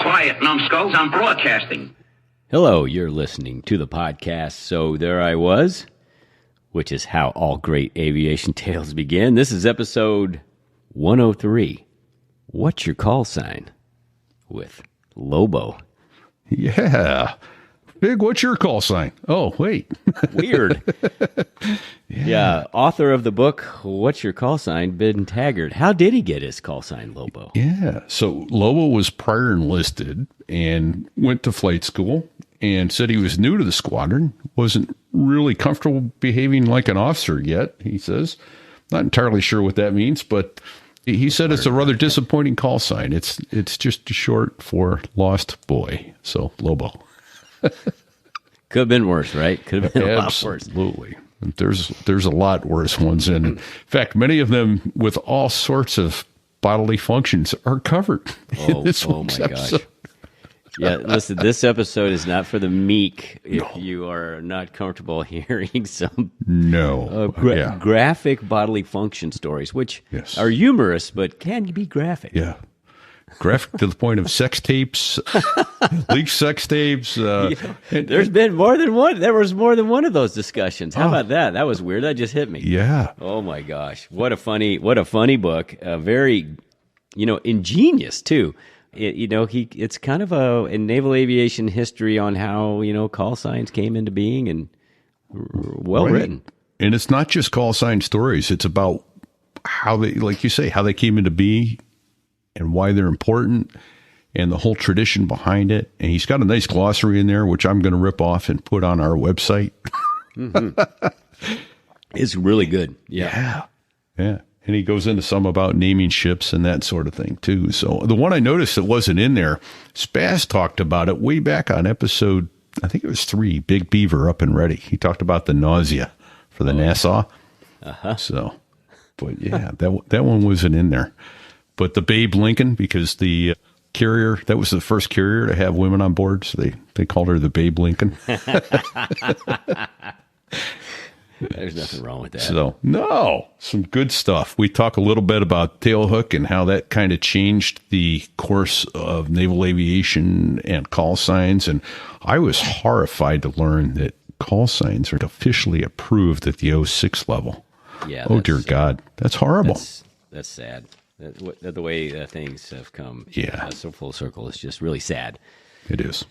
Quiet, numbskulls, I'm broadcasting. Hello, you're listening to the podcast So There I Was, which is how all great aviation tales begin. This is episode 103, What's Your Call Sign? With Lobo. Yeah. Big, what's your call sign? Oh, wait. Weird. Yeah. Author of the book, What's Your Call Sign? Ben Taggart. How did he get his call sign, Lobo? Yeah. So Lobo was prior enlisted and went to flight school and said he was new to the squadron, wasn't really comfortable behaving like an officer yet, he says. Not entirely sure what that means, but he said it's a rather disappointing call sign. It's just short for lost boy. So Lobo. Could have been worse, right? Could have been a lot worse. Absolutely. There's a lot worse ones. And in fact, many of them with all sorts of bodily functions are covered in this week's episode. Gosh. Yeah, listen, this episode is not for the meek if you are not comfortable hearing some graphic bodily function stories, which are humorous, but can be graphic. Yeah. Graphic to the point of sex tapes, leaked sex tapes. There's been more than one. There was more than one of those discussions. How about that? That was weird. That just hit me. Yeah. Oh my gosh. What a funny book. Very, ingenious too. It's kind of in naval aviation history on how, call signs came into being and well written. And it's not just call sign stories. It's about how they, like you say, how they came into being and why they're important and the whole tradition behind it. And he's got a nice glossary in there, which I'm going to rip off and put on our website. Mm-hmm. It's really good. Yeah. And he goes into some about naming ships and that sort of thing too. So the one I noticed that wasn't in there, Spaz talked about it way back on episode, I think it was 3, Big Beaver Up and Ready. He talked about the nausea for the Nassau. Uh-huh. So, but yeah, that one wasn't in there. But the Babe Lincoln, because the carrier, that was the first carrier to have women on board, so they called her the Babe Lincoln. There's nothing wrong with that. So, no, some good stuff. We talk a little bit about Tailhook and how that kind of changed the course of naval aviation and call signs. And I was horrified to learn that call signs are officially approved at the 06 level. Yeah. Oh, dear God. That's horrible. That's sad. The way things have come so full circle is just really sad. It is.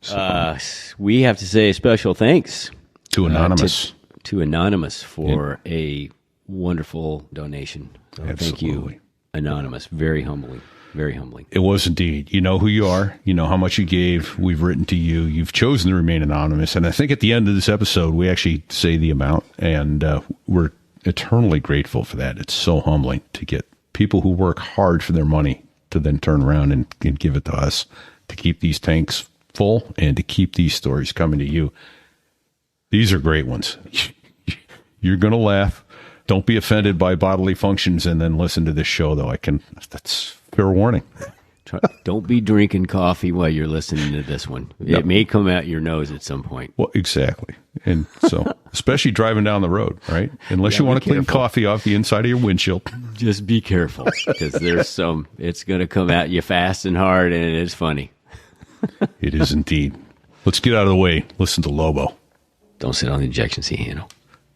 So, we have to say a special thanks to Anonymous. To Anonymous for a wonderful donation. Thank you, Anonymous. Very humbling. Very humbling. It was indeed. You know who you are. You know how much you gave. We've written to you. You've chosen to remain anonymous. And I think at the end of this episode, we actually say the amount. And we're eternally grateful for that. It's so humbling to get people who work hard for their money to then turn around and give it to us to keep these tanks full and to keep these stories coming to you. These are great ones. You're going to laugh. Don't be offended by bodily functions and then listen to this show, though. That's fair warning. Don't be drinking coffee while you're listening to this one. It may come out your nose at some point. Well, exactly. And so, especially driving down the road, right? Unless you want to clean coffee off the inside of your windshield. Just be careful, because it's going to come at you fast and hard, and it is funny. It is indeed. Let's get out of the way. Listen to Lobo. Don't sit on the ejection seat handle.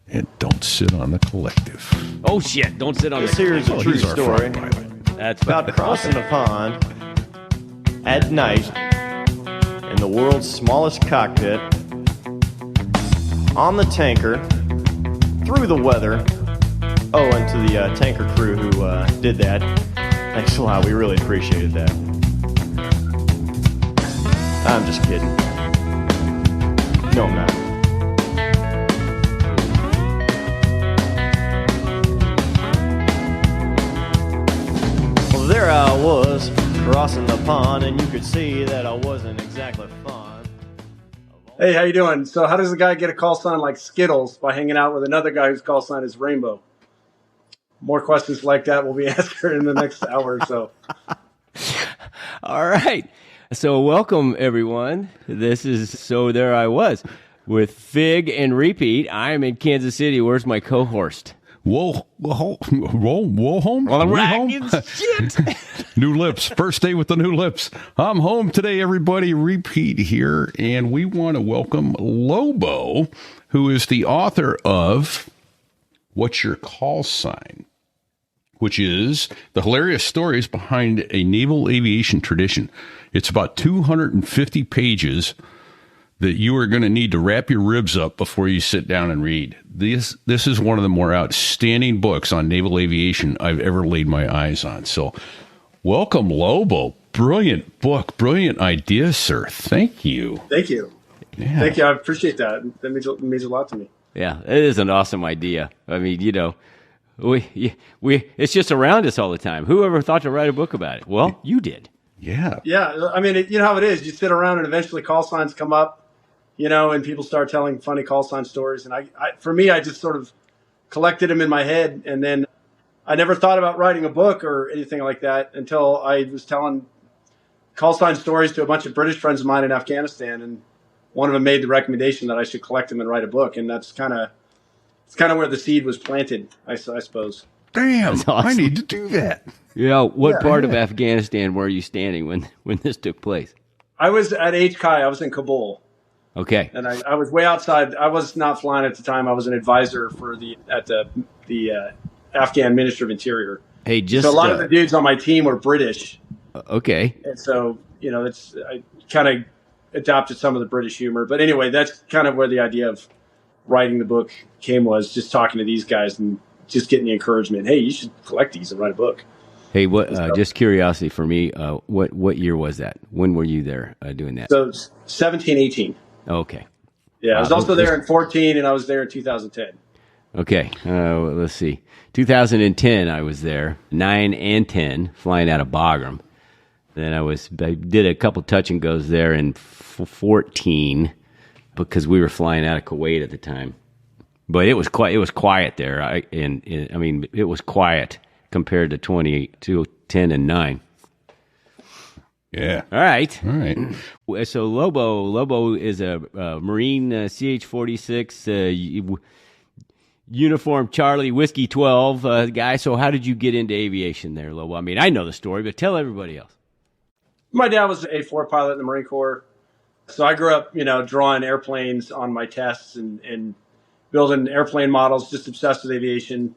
And don't sit on the collective. Oh, shit. Don't sit on the collective. Here's a true story. That's about crossing a pond at night in the world's smallest cockpit, on the tanker, through the weather. Oh, and to the tanker crew who did that, thanks a lot. We really appreciated that. I'm just kidding. No, I'm not. Well, there I was, crossing the pond, and you could see that I wasn't exactly fond. Hey, how you doing? So how does a guy get a call sign like Skittles by hanging out with another guy whose call sign is Rainbow? More questions like that will be answered in the next hour or so. All right. So welcome, everyone. This is So There I Was with Fig and Repeat. I'm in Kansas City. Where's my co-host? Whoa, home. Shit. New lips. First day with the new lips. I'm home today, everybody. Repeat here. And we want to welcome Lobo, who is the author of What's Your Call Sign, which is the hilarious stories behind a naval aviation tradition. It's about 250 pages that you are going to need to wrap your ribs up before you sit down and read. This is one of the more outstanding books on naval aviation I've ever laid my eyes on. So welcome, Lobo. Brilliant book. Brilliant idea, sir. Thank you. Thank you. Yeah. Thank you. I appreciate that. That means a lot to me. Yeah, it is an awesome idea. I mean, we it's just around us all the time. Who ever thought to write a book about it? Well, you did. Yeah. Yeah. I mean, you know how it is. You sit around and eventually call signs come up, and people start telling funny call sign stories. And for me, I just sort of collected them in my head. And then I never thought about writing a book or anything like that until I was telling call sign stories to a bunch of British friends of mine in Afghanistan. And one of them made the recommendation that I should collect them and write a book. And it's kind of where the seed was planted, I suppose. Damn, That's awesome. I need to do that. What part of Afghanistan were you standing when this took place? I was at HKI. I was in Kabul. Okay. And I was way outside. I was not flying at the time. I was an advisor at the Afghan Minister of Interior. Hey, so a lot of the dudes on my team were British. Okay. And so, I kind of adopted some of the British humor. But anyway, that's kind of where the idea of writing the book came, was just talking to these guys and just getting the encouragement. Hey, you should collect these and write a book. Hey, just curiosity for me, what year was that? When were you there doing that? So 17, 18. Okay. Yeah, I was also there in 14, and I was there in 2010. Okay, let's see. 2010, I was there, 9 and 10, flying out of Bagram. Then I did a couple touch and goes there in 14 because we were flying out of Kuwait at the time. But it was quiet there. I mean, it was quiet compared to 10 and 9. Yeah. All right. So Lobo is a Marine CH-46 uniform Charlie Whiskey 12 guy. So how did you get into aviation there, Lobo? I mean, I know the story, but tell everybody else. My dad was an A4 pilot in the Marine Corps. So I grew up, drawing airplanes on my tests and building airplane models, just obsessed with aviation.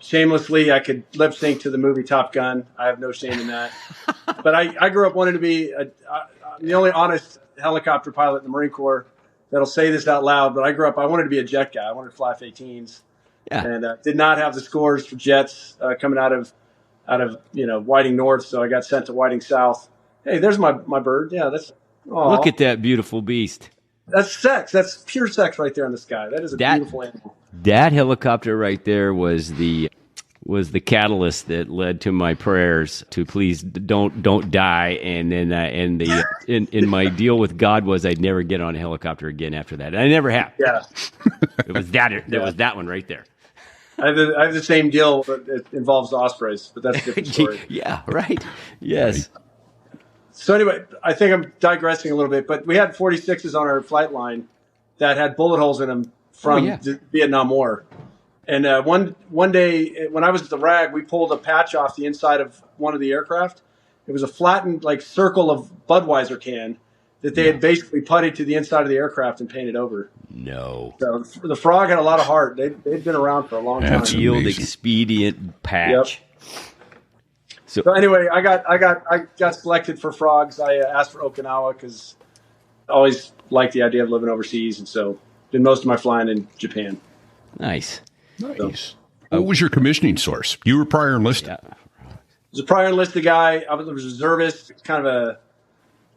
Shamelessly, I could lip sync to the movie Top Gun. I have no shame in that. But I grew up wanting to be the only honest helicopter pilot in the Marine Corps that'll say this out loud. But I wanted to be a jet guy. I wanted to fly F-18s. Yeah. And did not have the scores for jets coming out of Whiting North. So I got sent to Whiting South. Hey, there's my bird. Yeah, look at that beautiful beast. That's sex. That's pure sex right there in the sky. That is a beautiful animal. That helicopter right there was the catalyst that led to my prayers to please don't die. And then in my deal with God was I'd never get on a helicopter again after that. And I never have. Yeah, it was that. There was that one right there. I have the same deal, but it involves ospreys. But that's a different story. Yeah. Right. Yes. Right. So anyway, I think I'm digressing a little bit, but we had 46s on our flight line that had bullet holes in them from the Vietnam War. And one day when I was at the RAG, we pulled a patch off the inside of one of the aircraft. It was a flattened circle of Budweiser can that they had basically puttied to the inside of the aircraft and painted over. No. So the Frog had a lot of heart. They'd been around for a long time. Field expedient patch. Yep. So anyway, I got selected for Frogs. I asked for Okinawa because I always liked the idea of living overseas, and so did most of my flying in Japan. Nice. So, what was your commissioning source? You were prior enlisted. Yeah. I was a prior enlisted guy. I was a reservist.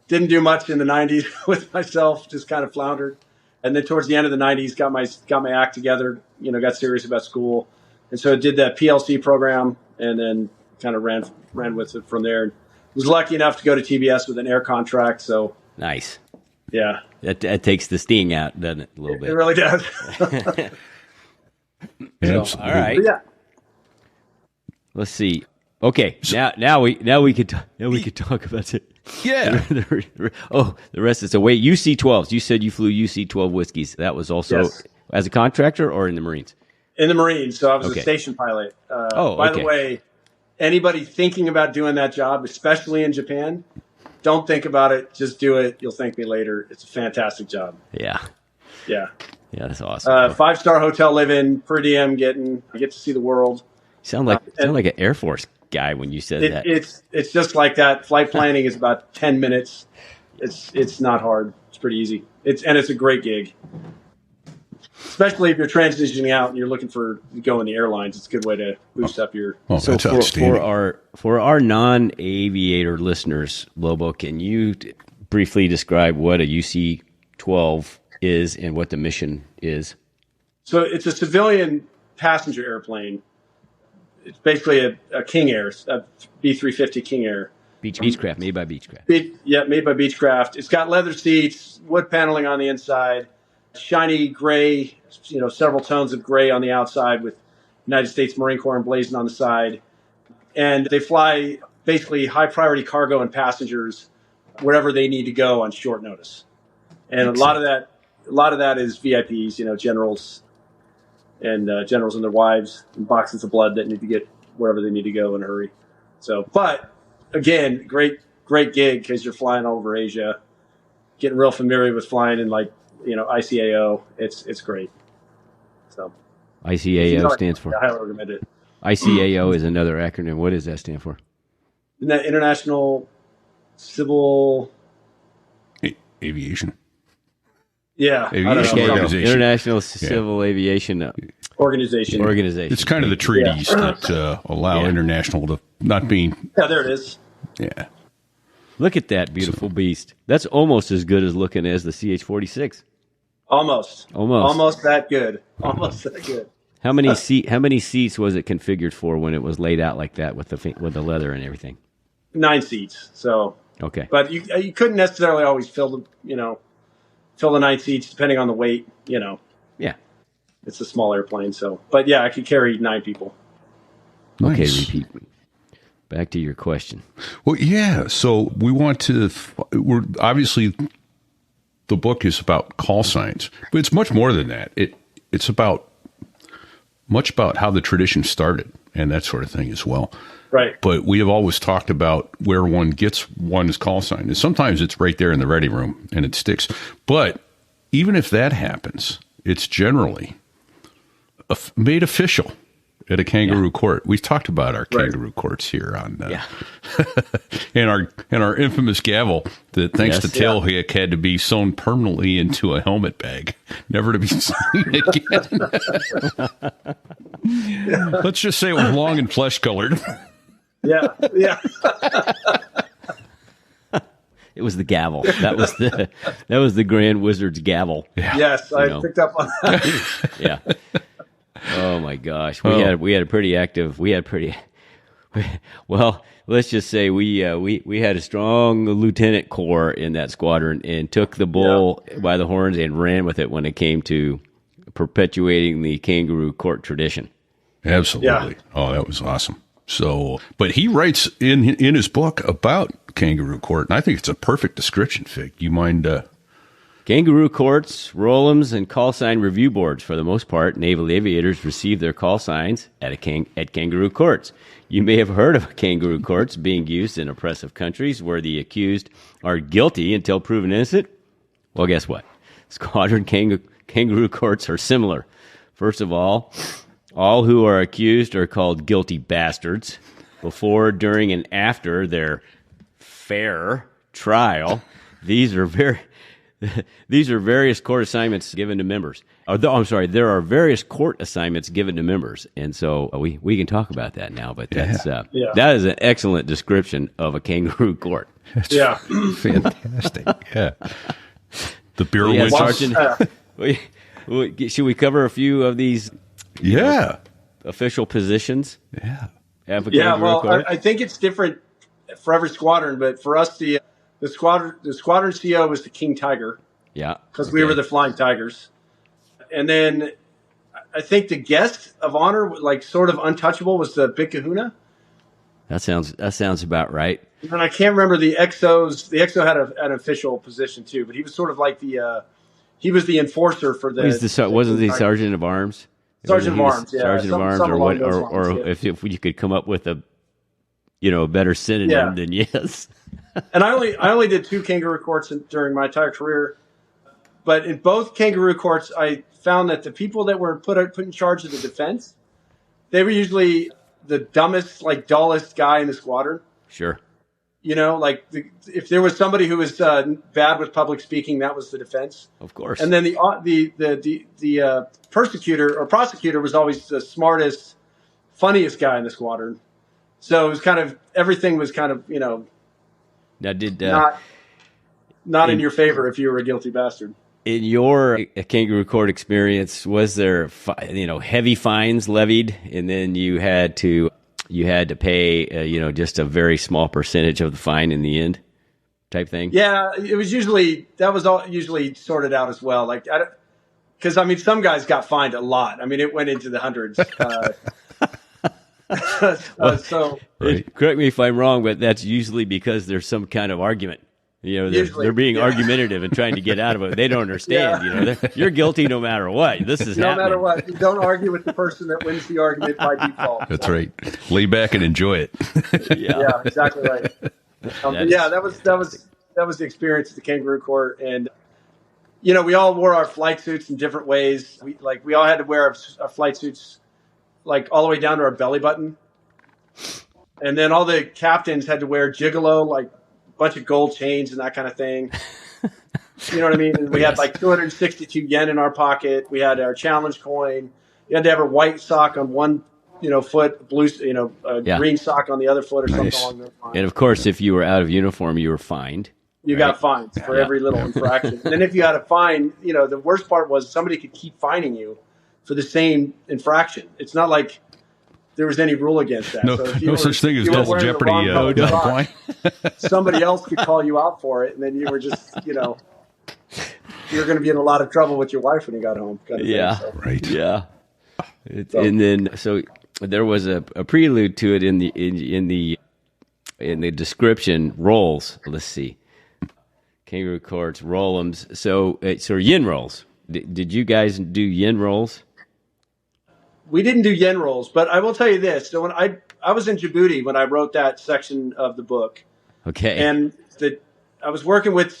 Didn't do much in the 90s with myself. Just kind of floundered, and then towards the end of the 90s, got my act together. Got serious about school, and so I did that PLC program, and then kind of ran with it from there. Was lucky enough to go to TBS with an air contract. So nice. Yeah. That takes the sting out, doesn't it? A little bit. It really does. So, all right. But yeah. Let's see. Okay. Now we could talk about it. Yeah. The rest is wait. UC-12s. You said you flew UC-12 whiskeys. That was also as a contractor or in the Marines? In the Marines. So I was a station pilot. By the way, anybody thinking about doing that job, especially in Japan, don't think about it. Just do it. You'll thank me later. It's a fantastic job. Yeah. Yeah. Yeah, that's awesome. 5-star hotel living, per diem, get to see the world. Sound like an Air Force guy when you said that. It's just like that. Flight planning is about 10 minutes. It's not hard. It's pretty easy. It's a great gig. Especially if you're transitioning out and you're looking to go in the airlines, it's a good way to boost up your. So for our non-aviator listeners, Lobo, can you briefly describe what a UC-12 is and what the mission is? So it's a civilian passenger airplane. It's basically a King Air, a B-350 King Air. Beechcraft, made by Beechcraft. Made by Beechcraft. It's got leather seats, wood paneling on the inside, shiny gray, several tones of gray on the outside with United States Marine Corps emblazoned on the side. And they fly basically high priority cargo and passengers wherever they need to go on short notice. And a lot of that is VIPs, generals and generals and their wives and boxes of blood that need to get wherever they need to go in a hurry. So, but again, great gig because you're flying over Asia, getting real familiar with flying in ICAO. It's great. So ICAO stands for. I highly recommend it. ICAO is another acronym. What does that stand for? Isn't that International Civil Aviation? Yeah, Organization. International Civil Aviation Organization. It's kind of the treaties that allow international to not being. Yeah, there it is. Yeah. Look at that beautiful beast. That's almost as good as looking as the CH-46. Almost that good. Almost that good. How many seats was it configured for when it was laid out like that with the leather and everything? 9 seats. So okay, but you couldn't necessarily always fill the 9 seats depending on the weight. Yeah, it's a small airplane. So, but yeah, I could carry 9 people. Nice. Okay, repeat. Back to your question. Well, yeah. So we want to. We're obviously the book is about call signs, but it's much more than that. It's about how the tradition started and that sort of thing as well. Right. But we have always talked about where one gets one's call sign. And sometimes it's right there in the ready room and it sticks. But even if that happens, it's generally made official at a kangaroo court. We've talked about our kangaroo courts here on and our infamous gavel that thanks to Tailhook had to be sewn permanently into a helmet bag, never to be seen again. Let's just say it was long and flesh colored. Yeah. It was the gavel. That was the Grand Wizard's gavel. Yeah. Yes, I picked up on that. Yeah. Oh my gosh, we had a pretty active. Well, let's just say we had a strong lieutenant corps in that squadron and took the bull by the horns and ran with it when it came to perpetuating the kangaroo court tradition. Absolutely. Yeah. Oh, that was awesome. So, but he writes in his book about kangaroo court, and I think it's a perfect description, Fig. You mind? Kangaroo courts, roll-ems, and call sign review boards. For the most part, naval aviators receive their call signs at kangaroo courts. You may have heard of kangaroo courts being used in oppressive countries where the accused are guilty until proven innocent. Well, guess what? Squadron kangaroo courts are similar. First of all who are accused are called guilty bastards. Before, during, and after their fair trial, these are various court assignments given to members. There are various court assignments given to members, and so we can talk about that now. But that is an excellent description of a kangaroo court. Fantastic. Yeah, the bureau should we cover a few of these? Official positions. I think it's different for every squadron, but for us the squadron CO was the King Tiger. Yeah. Because we were the Flying Tigers. And then I think the guest of honor, like sort of untouchable, was the Big Kahuna. That sounds about right. And I can't remember the XOs. The XO had an official position too, but he was sort of like he was the enforcer for the. Wasn't he Sergeant of Arms? Sergeant of Arms, yeah. Sergeant of Arms, or if you could come up with a a better synonym Yeah. than yes. And I only did 2 kangaroo courts during my entire career, but in both kangaroo courts, I found that the people that were put in charge of the defense, they were usually the dumbest, like dullest guy in the squadron. Sure. If there was somebody who was bad with public speaking, that was the defense. Of course. And then the persecutor or prosecutor was always the smartest, funniest guy in the squadron. So it was kind of everything was kind of Now, did not in your favor if you were a guilty bastard. in your kangaroo court experience, was there heavy fines levied, and then you had to pay just a very small percentage of the fine in the end, type thing? Yeah, it was usually sorted out as well. Like, because some guys got fined a lot. It went into the hundreds. Correct me if I'm wrong, but that's usually because there's some kind of argument. They're being argumentative and trying to get out of it. They don't understand. Yeah. You're guilty no matter what. This is no happening. matter what. You don't argue with the person that wins the argument by default. That's right. Lay back and enjoy it. Yeah, exactly right. That was the experience at the kangaroo court, and we all wore our flight suits in different ways. We all had to wear our flight suits like all the way down to our belly button, and then all the captains had to wear gigolo, like bunch of gold chains and that kind of thing. You know what I mean? And we had like 262 yen in our pocket. We had our challenge coin. You had to have a white sock on one, foot, blue, green sock on the other foot or something along those lines. And of course, if you were out of uniform, you were fined. You got fines for every little infraction. And then if you had a fine, the worst part was somebody could keep fining you for the same infraction. It's not like there was any rule against that. No such thing as double jeopardy. Somebody else could call you out for it, and then you were just, you're going to be in a lot of trouble with your wife when you got home. Kind of thing, Right. Yeah. And then, so there was a prelude to it in the description. Rolls. Let's see. Kangaroo courts, roll'ems. So yin rolls. Did you guys do yin rolls? We didn't do yen rolls, but I will tell you this. So when I was in Djibouti when I wrote that section of the book. Okay. And I was working with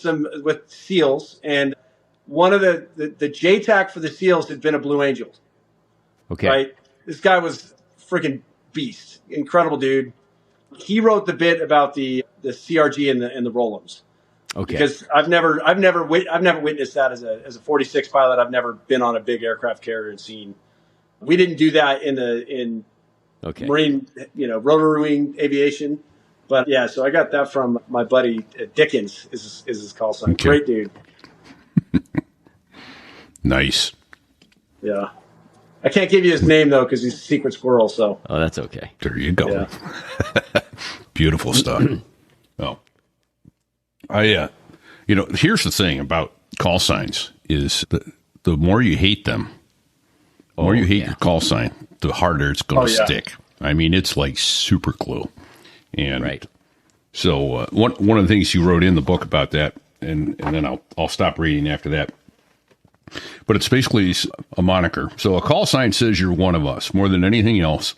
SEALs, and one of the JTAC for the SEALs had been a Blue Angel. Okay. Right? This guy was freaking beast. Incredible dude. He wrote the bit about the CRG and the roll-ups. Okay. Because I've never witnessed that as a 46 pilot. I've never been on a big aircraft carrier and seen. We didn't do that in marine, rotor wing aviation. But yeah, so I got that from my buddy Dickens is his call sign. Okay. Great dude. Nice. Yeah. I can't give you his name though because he's a secret squirrel. So. Oh, that's okay. There you go. Yeah. Beautiful stuff. Here's the thing about call signs is the more you hate them, the more you hate your call sign, the harder it's going to stick. It's like super glue. And right. So one of the things you wrote in the book about that, and then I'll stop reading after that. But it's basically a moniker. So a call sign says you're one of us. More than anything else,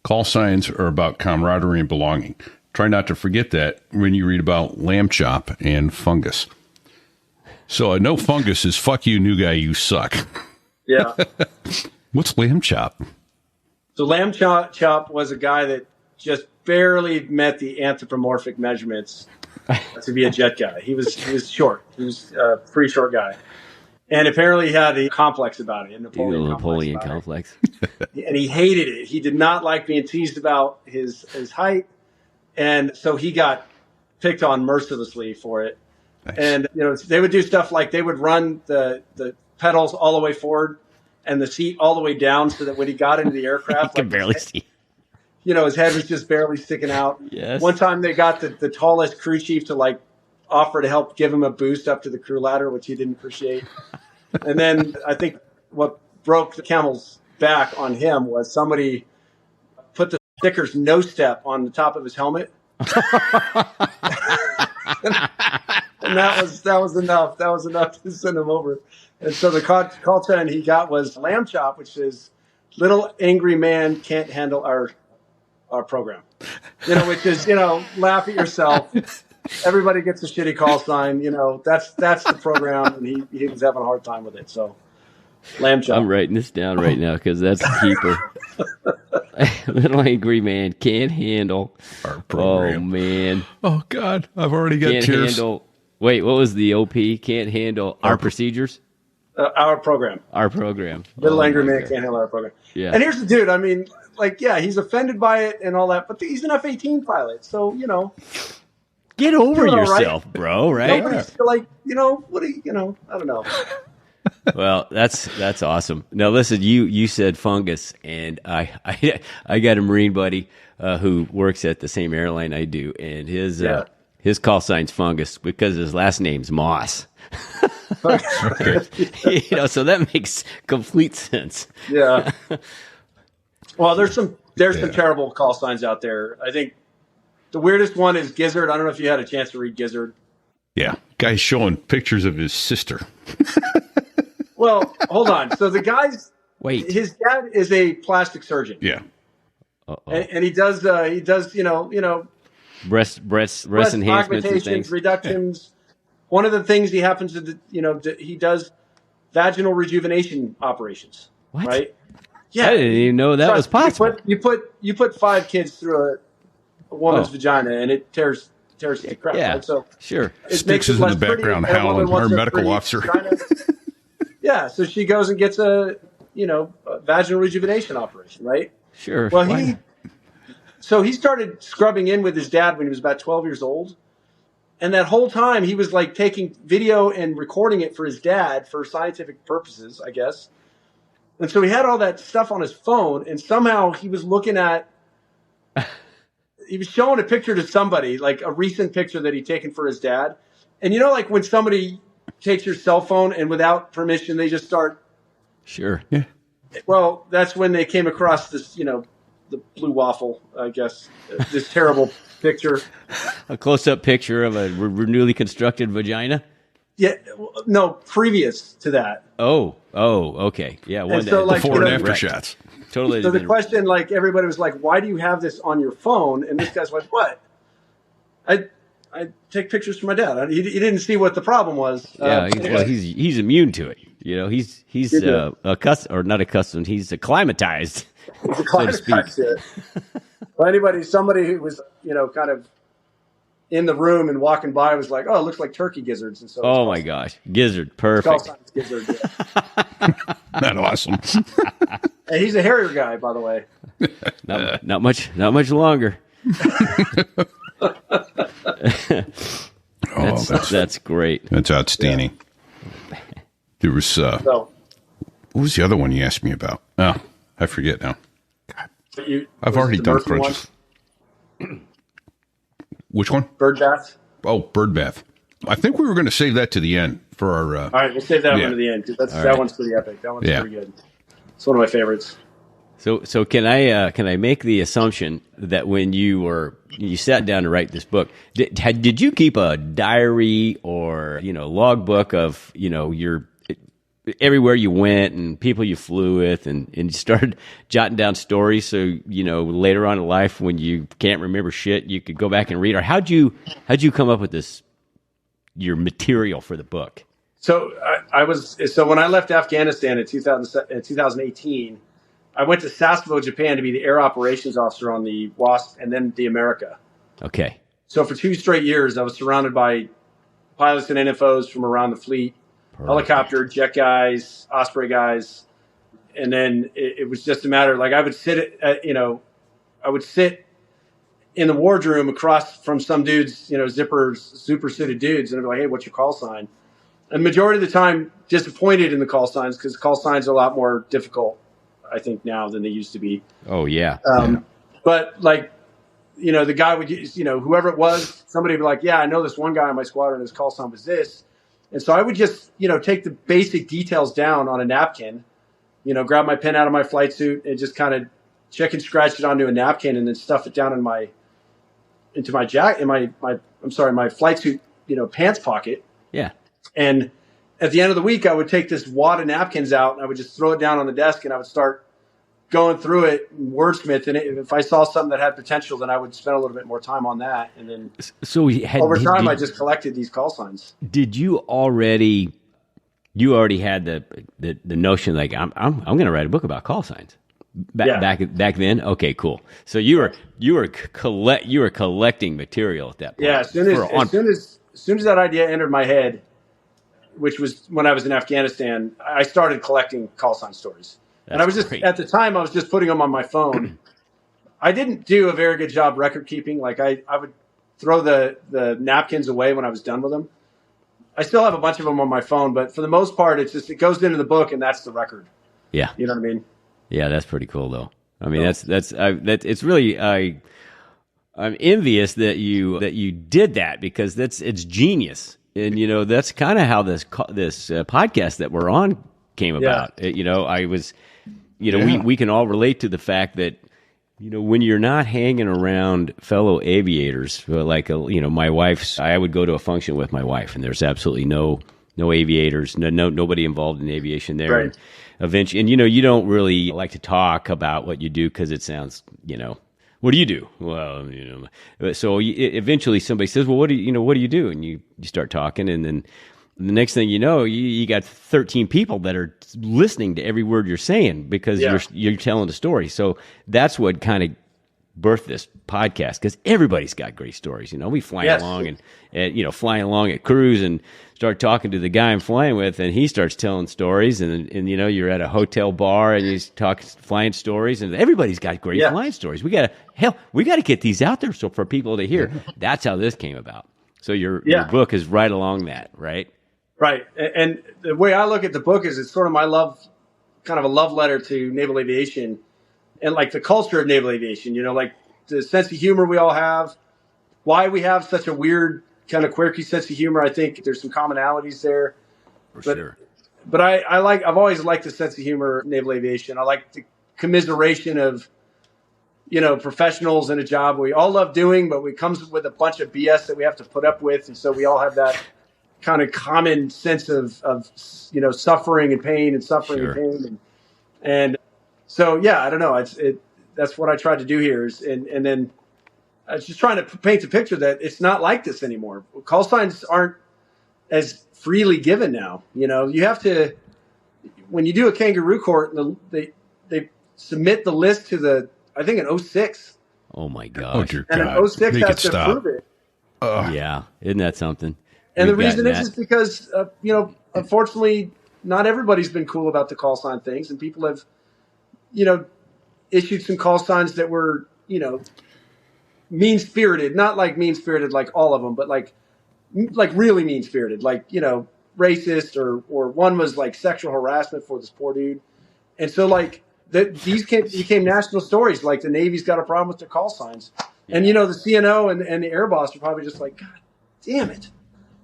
call signs are about camaraderie and belonging. Try not to forget that when you read about LAMCHOP and FUNGUS. So I know FUNGUS is fuck you, new guy, you suck. Yeah. What's LAMCHOP? So LAMCHOP was a guy that just barely met the anthropomorphic measurements to be a jet guy. He was short. He was a pretty short guy. And apparently he had a complex about it, a Napoleon complex. And he hated it. He did not like being teased about his height. And so he got picked on mercilessly for it. Nice. And, they would do stuff like they would run the pedals all the way forward and the seat all the way down so that when he got into the aircraft, he could barely see. His head was just barely sticking out. Yes. One time they got the tallest crew chief to offer to help give him a boost up to the crew ladder, which he didn't appreciate. And then I think what broke the camel's back on him was somebody put the sticker's no step on the top of his helmet. And that was enough. That was enough to send him over. And so the call sign he got was LAMCHOP, which is little angry man can't handle our program. which is, laugh at yourself. Everybody gets a shitty call sign. That's the program, and he was having a hard time with it. So, LAMCHOP. I'm writing this down right now because that's a keeper. Little angry man can't handle our program. Oh man. Oh God, I've already got Can't tears. handle. Wait, what was the OP? Can't handle our procedures. Our program. Our program. Little angry my man God. can't handle our program. Yeah. And here's the dude. I mean, he's offended by it and all that, but he's an F-18 pilot, so Get over Doing all right. yourself, bro. Right? nobody's what do you, I don't know. Well, that's awesome. Now, listen, you said fungus, and I got a Marine buddy who works at the same airline I do, and his call sign's fungus because his last name's Moss. So that makes complete sense. Yeah. Well, there's some terrible call signs out there. I think the weirdest one is Gizzard. I don't know if you had a chance to read Gizzard. Yeah, guy's showing pictures of his sister. Well, hold on. So the guy's his dad is a plastic surgeon. Yeah. And he does breast enhancements and augmentations, things. reductions. One of the things he happens to he does vaginal rejuvenation operations. What? Right? Yeah. I didn't even know that was possible. You put 5 kids through a woman's vagina, and it tears to crap. Yeah. Right? So Sure. Sticks is in the background howling. Our medical officer. Yeah. So she goes and gets a vaginal rejuvenation operation. Right. Sure. Well, he started scrubbing in with his dad when he was about 12 years old. And that whole time he was taking video and recording it for his dad for scientific purposes, I guess. And so he had all that stuff on his phone, and somehow he was he was showing a picture to somebody, like a recent picture that he'd taken for his dad. And when somebody takes your cell phone and without permission, they just start. Sure. Yeah. Well, that's when they came across this, the blue waffle, I guess, this terrible picture. A close-up picture of a newly constructed vagina? Yeah, no, previous to that. Oh, okay. Yeah, one And so, Before and after shots. Totally. So the question, everybody was like, why do you have this on your phone? And this guy's like, what? I take pictures for my dad. He didn't see what the problem was. Yeah, he's immune to it. He's not accustomed. He's acclimatized. He's acclimatized to it. Well, somebody who was, kind of in the room and walking by was like, oh, it looks like turkey gizzards. And so oh my gosh, gizzard, perfect. Gizzard, That's awesome. And he's a Harrier guy, by the way. Not much longer. That's great. That's outstanding. Yeah. There was what was the other one you asked me about? Oh, I forget now. God. I've already done crunches. Which one? Bird bath. Oh, bird bath. I think we were going to save that to the end for our. All right, we'll save that one to the end because that one's pretty epic. That one's pretty good. It's one of my favorites. So can I make the assumption that when you sat down to write this book, did you keep a diary or logbook of your everywhere you went and people you flew with and you started jotting down stories so later on in life when you can't remember shit you could go back and read, or how'd you come up with your material for the book? So when I left Afghanistan in 2018, I went to Sasebo, Japan to be the air operations officer on the WASP and then the America. Okay. So for 2 straight years I was surrounded by pilots and NFOs from around the fleet. Perfect. Helicopter, jet guys, Osprey guys, and then it was just a matter. I would sit I would sit in the wardroom across from some dudes, zippers, super suited dudes, and I'd be like, "Hey, what's your call sign?" And the majority of the time, disappointed in the call signs because call signs are a lot more difficult, I think, now than they used to be. Oh yeah. But the guy would, whoever it was, somebody would be like, "Yeah, I know this one guy on my squadron. His call sign was this." And so I would just, take the basic details down on a napkin, grab my pen out of my flight suit and just kind of check and scratch it onto a napkin and then stuff it down into my jacket, in my flight suit, pants pocket. Yeah. And at the end of the week, I would take this wad of napkins out and I would just throw it down on the desk and I would start going through it, and wordsmithing it. If I saw something that had potential, then I would spend a little bit more time on that. And then So over time, I just collected these call signs. Did you already had the notion like I'm going to write a book about call signs back then? Okay, cool. So you were collecting material at that point. Yeah, as soon as that idea entered my head, which was when I was in Afghanistan, I started collecting call sign stories. And I was just, at the time, I was just putting them on my phone. I didn't do a very good job record keeping. Like I would throw the napkins away when I was done with them. I still have a bunch of them on my phone, but for the most part, it goes into the book and that's the record. Yeah. You know what I mean? Yeah, that's pretty cool though. I mean, it's really, I'm envious that you did that because it's genius. And, that's kind of how this podcast that we're on came about. I was, we can all relate to the fact that, when you're not hanging around fellow aviators, like, my wife's, I would go to a function with my wife and there's absolutely no aviators, nobody involved in aviation there. Right. And eventually, and, you don't really like to talk about what you do because it sounds, what do you do? Well, so eventually somebody says, well, what do you do? And you start talking, and then the next thing you know, you got 13 people that are listening to every word you're saying because you're telling a story. So that's what kind of birthed this podcast because everybody's got great stories. We fly along and flying along at cruise and start talking to the guy I'm flying with, and he starts telling stories, and you're at a hotel bar and you talk flying stories, and everybody's got great flying stories. We got to get these out there so for people to hear. That's how this came about. So your book is right along that, right? Right. And the way I look at the book is it's sort of my kind of a love letter to naval aviation and like the culture of naval aviation, like the sense of humor we all have, why we have such a weird kind of quirky sense of humor. I think there's some commonalities there. Sure. But I've always liked the sense of humor of naval aviation. I like the commiseration of, professionals in a job we all love doing, but it comes with a bunch of BS that we have to put up with. And so we all have that kind of common sense of suffering and pain and suffering and pain. And so, I don't know. That's what I tried to do here and then I was just trying to paint a picture that it's not like this anymore. Call signs aren't as freely given now. You have to, when you do a kangaroo court, they submit the list to I think an 06. Oh my gosh. Oh dear and God. an 06 Make has to stop. prove it. Yeah. Isn't that something? And the reason is because, unfortunately, not everybody's been cool about the call sign things. And people have, issued some call signs that were, mean-spirited. Not like mean-spirited like all of them, but like really mean-spirited. Like, racist or one was like sexual harassment for this poor dude. And so like these became national stories. Like the Navy's got a problem with their call signs. Yeah. And, the CNO and the air boss are probably just like, God damn it.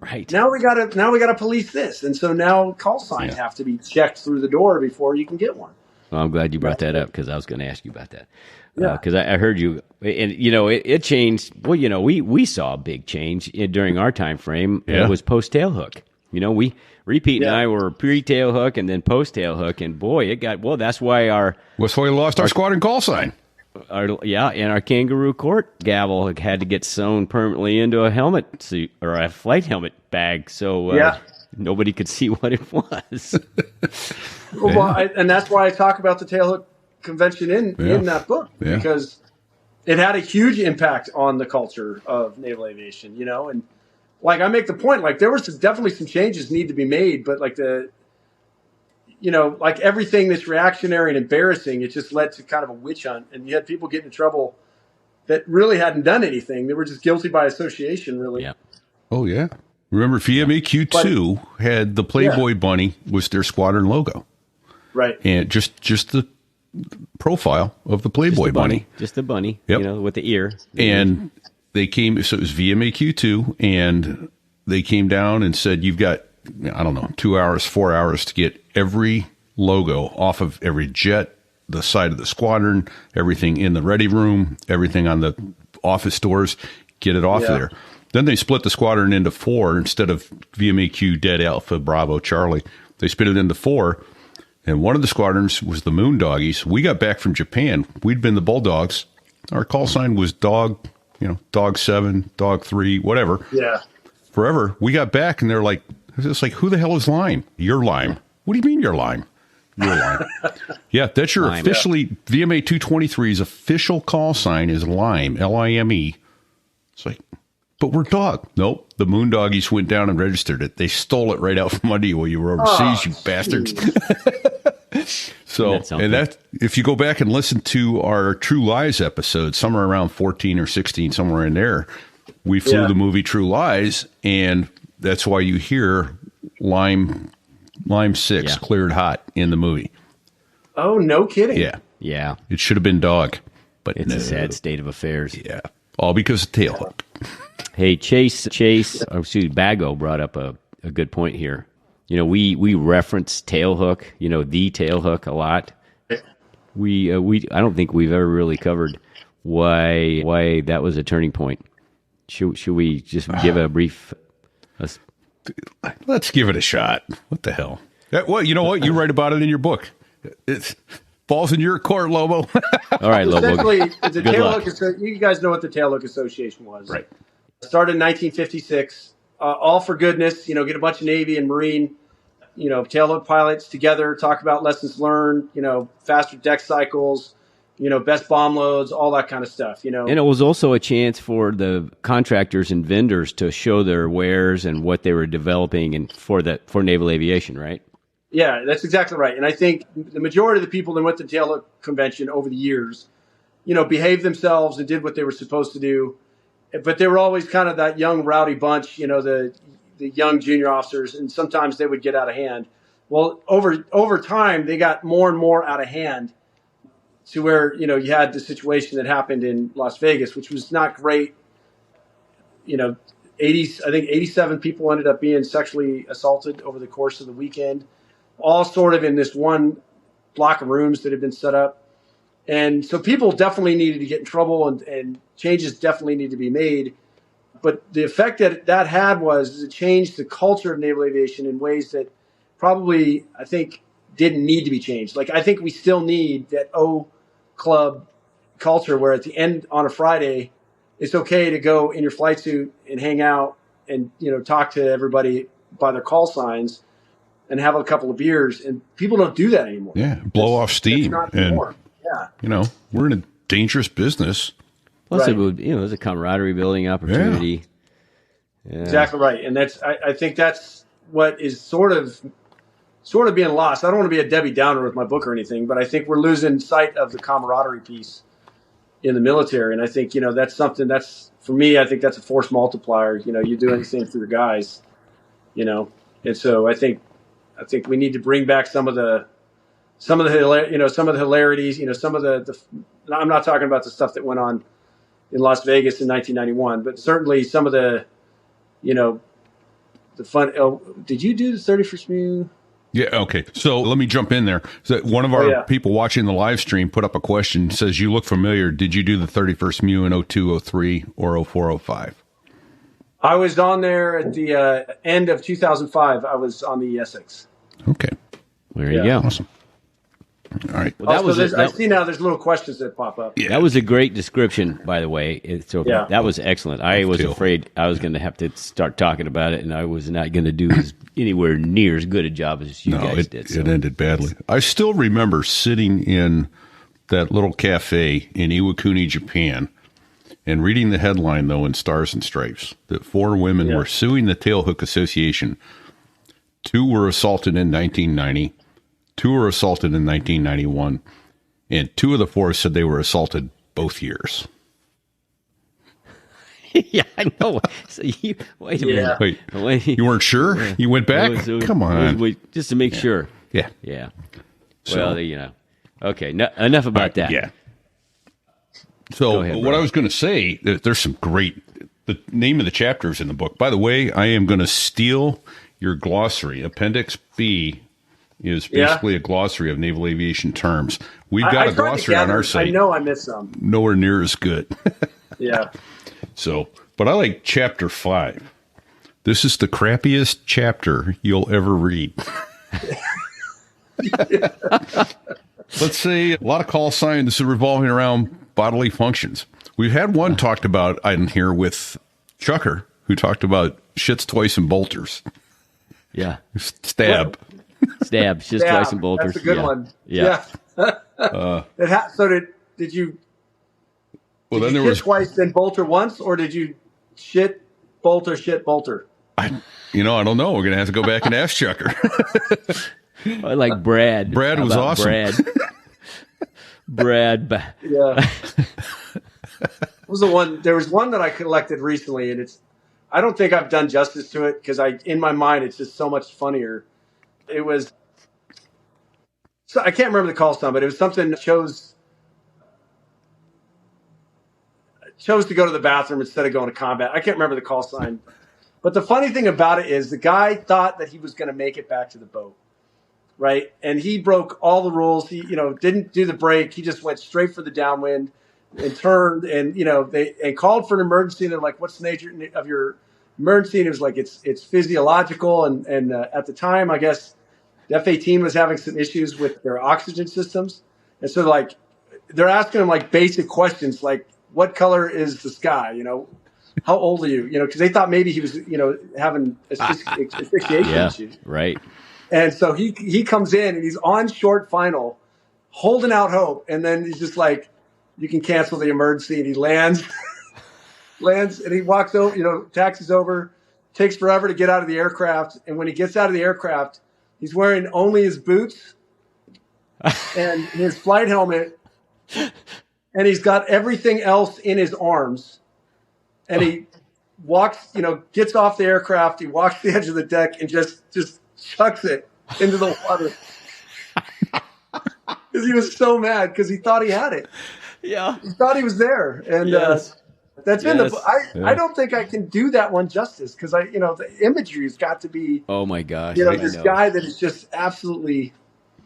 Right. Now we gotta police this, and so now call signs have to be checked through the door before you can get one. Well, I'm glad you brought that up because I was going to ask you about that. Because I heard you, and it changed. Well, we saw a big change during our time frame. It was post-Tailhook. Repeat and I were pre-Tailhook and then post-Tailhook, and boy, it got that's why we lost our squadron call sign. And our kangaroo court gavel had to get sewn permanently into a helmet suit or a flight helmet bag, so nobody could see what it was. And that's why I talk about the Tailhook convention in that book because it had a huge impact on the culture of naval aviation. And like I make the point, like there was definitely some changes need to be made, but like like everything that's reactionary and embarrassing, it just led to kind of a witch hunt. And you had people getting in trouble that really hadn't done anything. They were just guilty by association, really. Yeah. Oh, yeah. Remember, VMAQ2 had the Playboy bunny was their squadron logo. Right. And just the profile of the Playboy bunny. Just the bunny, yep. With the ear. And they came, so it was VMAQ2, and they came down and said, you've got, 2 hours, 4 hours to get every logo off of every jet, the side of the squadron, everything in the ready room, everything on the office doors, get it off there. Then they split the squadron into 4 instead of VMAQ Dead Alpha Bravo Charlie. They split it into 4. And one of the squadrons was the Moon Doggies. We got back from Japan. We'd been the Bulldogs. Our call sign was Dog, Dog 7, Dog 3, whatever. Yeah. Forever. We got back and they're like, it's like, who the hell is Lime? You're Lime. What do you mean you're Lime? You're Lime. Yeah, that's your Lime, officially, VMA 223's official call sign is Lime, Lime. It's like, but we're Dog. Nope. The Moon Doggies went down and registered it. They stole it right out from under you while you were overseas, you bastards. So, and that, if you go back and listen to our True Lies episode, somewhere around 14 or 16, somewhere in there, we flew the movie True Lies, and that's why you hear Lime 6 cleared hot in the movie. Oh, no kidding. Yeah. Yeah. It should have been Dog, but It's a sad state of affairs. Yeah. All because of Tailhook. Hey, Bago brought up a good point here. We reference Tailhook, the Tailhook a lot. I don't think we've ever really covered why that was a turning point. Should we just give a brief? Let's give it a shot. What the hell? Well, you know what? You write about it in your book. It falls in your court, Lobo. All right, Lobo. Essentially, the Good luck. Tailhook. You guys know what the Tailhook Association was, Right? Started in 1956. All for goodness. Get a bunch of Navy and Marine, tailhook pilots together, talk about lessons learned. Faster deck cycles. Best bomb loads, all that kind of stuff. And it was also a chance for the contractors and vendors to show their wares and what they were developing and for naval aviation, right? Yeah, that's exactly right. And I think the majority of the people that went to the Tailhook Convention over the years, behaved themselves and did what they were supposed to do. But they were always kind of that young, rowdy bunch, the young junior officers, and sometimes they would get out of hand. Well, over time, they got more and more out of hand to where, you had the situation that happened in Las Vegas, which was not great. 87 people ended up being sexually assaulted over the course of the weekend, all sort of in this one block of rooms that had been set up. And so people definitely needed to get in trouble and changes definitely need to be made. But the effect that had was it changed the culture of naval aviation in ways that probably, I think, didn't need to be changed. Like, I think we still need that O Club culture where at the end on a Friday, it's okay to go in your flight suit and hang out and, talk to everybody by their call signs and have a couple of beers. And people don't do that anymore. Yeah. Blow off steam. Not anymore. Yeah. We're in a dangerous business. Plus, it was a camaraderie building opportunity. Yeah. Yeah. Exactly right. And I think that's what is sort of being lost. I don't want to be a Debbie Downer with my book or anything, but I think we're losing sight of the camaraderie piece in the military. And I think, that's something that's, for me, I think that's a force multiplier. You do anything for your guys, and so I think we need to bring back some of the hilarities, some of the I'm not talking about the stuff that went on in Las Vegas in 1991, but certainly some of the, the fun. Oh, did you do the 31st Mew? Yeah, okay. So let me jump in there. So one of our people watching the live stream put up a question, says, you look familiar. Did you do the 31st Mew in 02, 03, or 04, 05? I was on there at the end of 2005. I was on the Essex. Okay. There you go. Awesome. All right. Well, I see now there's little questions that pop up. Yeah. That was a great description, by the way. That was excellent. I was afraid I was going to have to start talking about it, and I was not going to do anywhere near as good a job as you guys did. So. It ended badly. I still remember sitting in that little cafe in Iwakuni, Japan, and reading the headline, though, in Stars and Stripes, that 4 women were suing the Tailhook Association. 2 were assaulted in 1990. 2 were assaulted in 1991, and 2 of the 4 said they were assaulted both years. Yeah, I know. So wait a minute. Wait, you weren't sure? Yeah. You went back? Come on. Just to make sure. Yeah. Yeah. Well, Okay, enough about that. Yeah. So what I was going to say, there's some great, the name of the chapter is in the book. By the way, I am going to steal your glossary. Appendix B is basically a glossary of naval aviation terms. We've got a glossary on our site. I know I missed some. Nowhere near as good. Yeah. So, but I like chapter 5. This is the crappiest chapter you'll ever read. Let's say a lot of call signs revolving around bodily functions. We've had one talked about in here with Chucker, who talked about shits twice and bolters. Yeah. Stab. Stab, shits twice and bolters. That's a good one. Yeah. So did you? Well, did then you there shit twice then bolter once, or did you shit bolter? I don't know. We're gonna have to go back and ask Chucker. I like Brad. Brad How was about awesome. Brad. Yeah. There was one that I collected recently, and I don't think I've done justice to it because in my mind, it's just so much funnier. It was, so I can't remember the call sign, but it was something that chose to go to the bathroom instead of going to combat. I can't remember the call sign, but the funny thing about it is the guy thought that he was going to make it back to the boat. Right. And he broke all the rules. He, didn't do the brake. He just went straight for the downwind and turned and, they called for an emergency. And they're like, what's the nature of your emergency? And it was like, it's physiological. And at the time, I guess the F-18 was having some issues with their oxygen systems. And so they're asking him like basic questions, like what color is the sky? How old are you? Because they thought maybe he was, having asphyxiation issues. Right. And so he comes in and he's on short final, holding out hope. And then he's just like, you can cancel the emergency. And he lands and he walks over, taxis over, takes forever to get out of the aircraft. And when he gets out of the aircraft, he's wearing only his boots and his flight helmet. And he's got everything else in his arms. And he walks, gets off the aircraft. He walks the edge of the deck and just chucks it into the water because he was so mad because he thought he had it. Yeah, he thought he was there, and yes. That's in the. I don't think I can do that one justice because the imagery has got to be. Oh my gosh! This guy that is just absolutely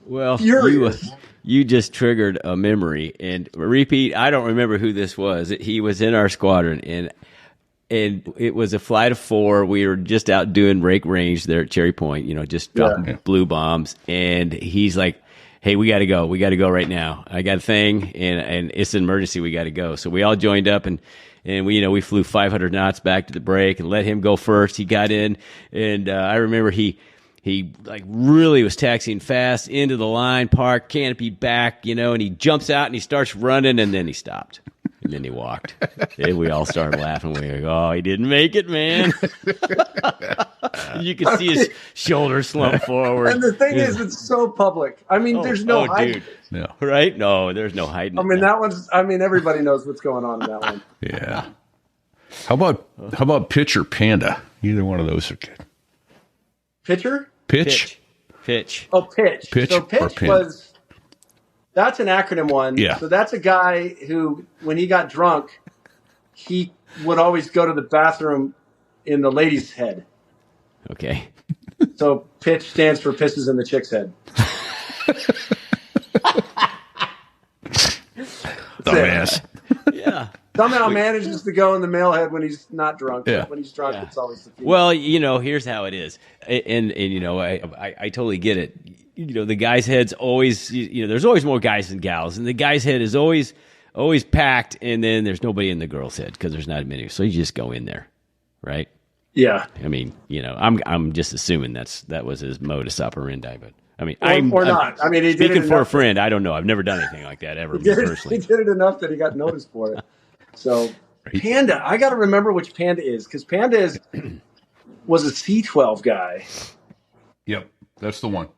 furious. You just triggered a memory and repeat. I don't remember who this was. He was in our squadron and it was a flight of 4. We were just out doing rake range there at Cherry Point, just dropping blue bombs. And he's like, hey, we got to go. We got to go right now. I got a thing and it's an emergency. We got to go. So we all joined up and we flew 500 knots back to the break and let him go first. He got in and I remember he like really was taxiing fast into the line, parked, canopy back, and he jumps out and he starts running and then he stopped. And then he walked. And we all started laughing. We were like, oh, he didn't make it, man. You could see his shoulders slump forward. And the thing is, it's so public. I mean, there's no hiding. No. Right? No, there's no hiding. Everybody knows what's going on in that one. Yeah. How about pitch or panda? Either one of those are good. Pitcher? Pitch. Oh, pitch. Pitch so or pitch panda? That's an acronym one. Yeah. So that's a guy who, when he got drunk, he would always go to the bathroom in the lady's head. Okay. So pitch stands for pisses in the chick's head. Dumbass. Yeah. Somehow manages to go in the male head when he's not drunk. Yeah. But when he's drunk, it's always the female. Well, here's how it is. And I totally get it. The guy's head's always, there's always more guys than gals. And the guy's head is always packed. And then there's nobody in the girl's head because there's not many. So you just go in there. Right? Yeah. I mean, I'm just assuming that was his modus operandi. But I mean, or not. I mean, he did speaking it for a enough. Friend. I don't know. I've never done anything like that ever personally. He did it enough that he got noticed for it. So Panda, I got to remember which Panda is because Panda was a C-12 guy. Yep, that's the one.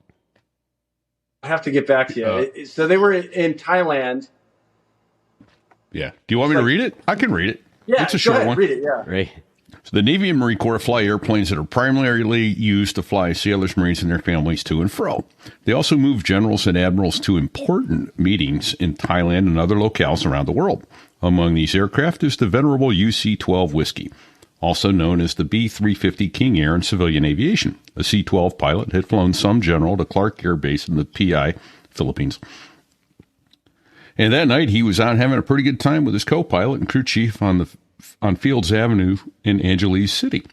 I have to get back to you. So they were in Thailand. Yeah. Do you want me to read it? I can read it. Yeah, it's a short one. Read it. Yeah. Right. So the Navy and Marine Corps fly airplanes that are primarily used to fly sailors, Marines, and their families to and fro. They also move generals and admirals to important meetings in Thailand and other locales around the world. Among these aircraft is the venerable UC-12 Whiskey, also known as the B-350 King Air in civilian aviation. A C-12 pilot had flown some general to Clark Air Base in the PI, Philippines. And that night, he was out having a pretty good time with his co-pilot and crew chief on Fields Avenue in Angeles City.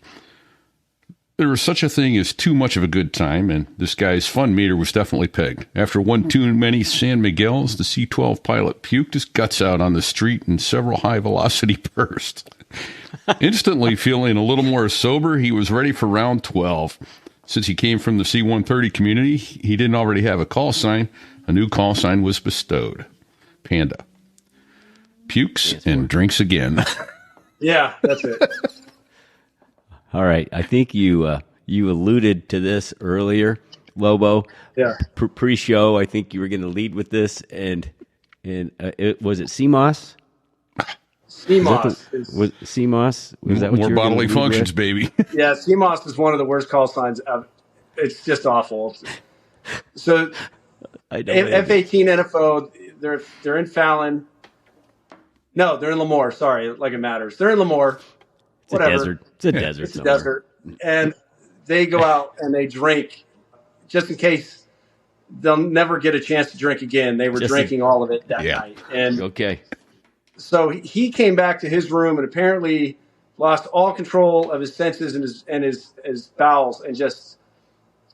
There was such a thing as too much of a good time, and this guy's fun meter was definitely pegged. After one too many San Miguel's, the C-12 pilot puked his guts out on the street in several high-velocity bursts. Instantly feeling a little more sober, he was ready for round 12. Since he came from the C-130 community, he didn't already have a call sign. A new call sign was bestowed. Panda. Pukes and drinks again. Yeah, that's it. All right. I think you alluded to this earlier, Lobo. Yeah. Pre-show, I think you were going to lead with this, and was it CMOS? CMOS. Was CMOS? Was that what More you were gonna bodily lead functions, with? baby. Yeah, CMOS is one of the worst call signs. It's just awful. So I know F-18 NFO, they're in Fallon. No, they're in Lemoore. Sorry, like it matters. They're in Lemoore. It's a desert. It's a desert. It's a somewhere. desert. And they go out and they drink just in case they'll never get a chance to drink again. They were drinking all of it that night. And Okay. so he came back to his room and apparently lost all control of his senses and his bowels and just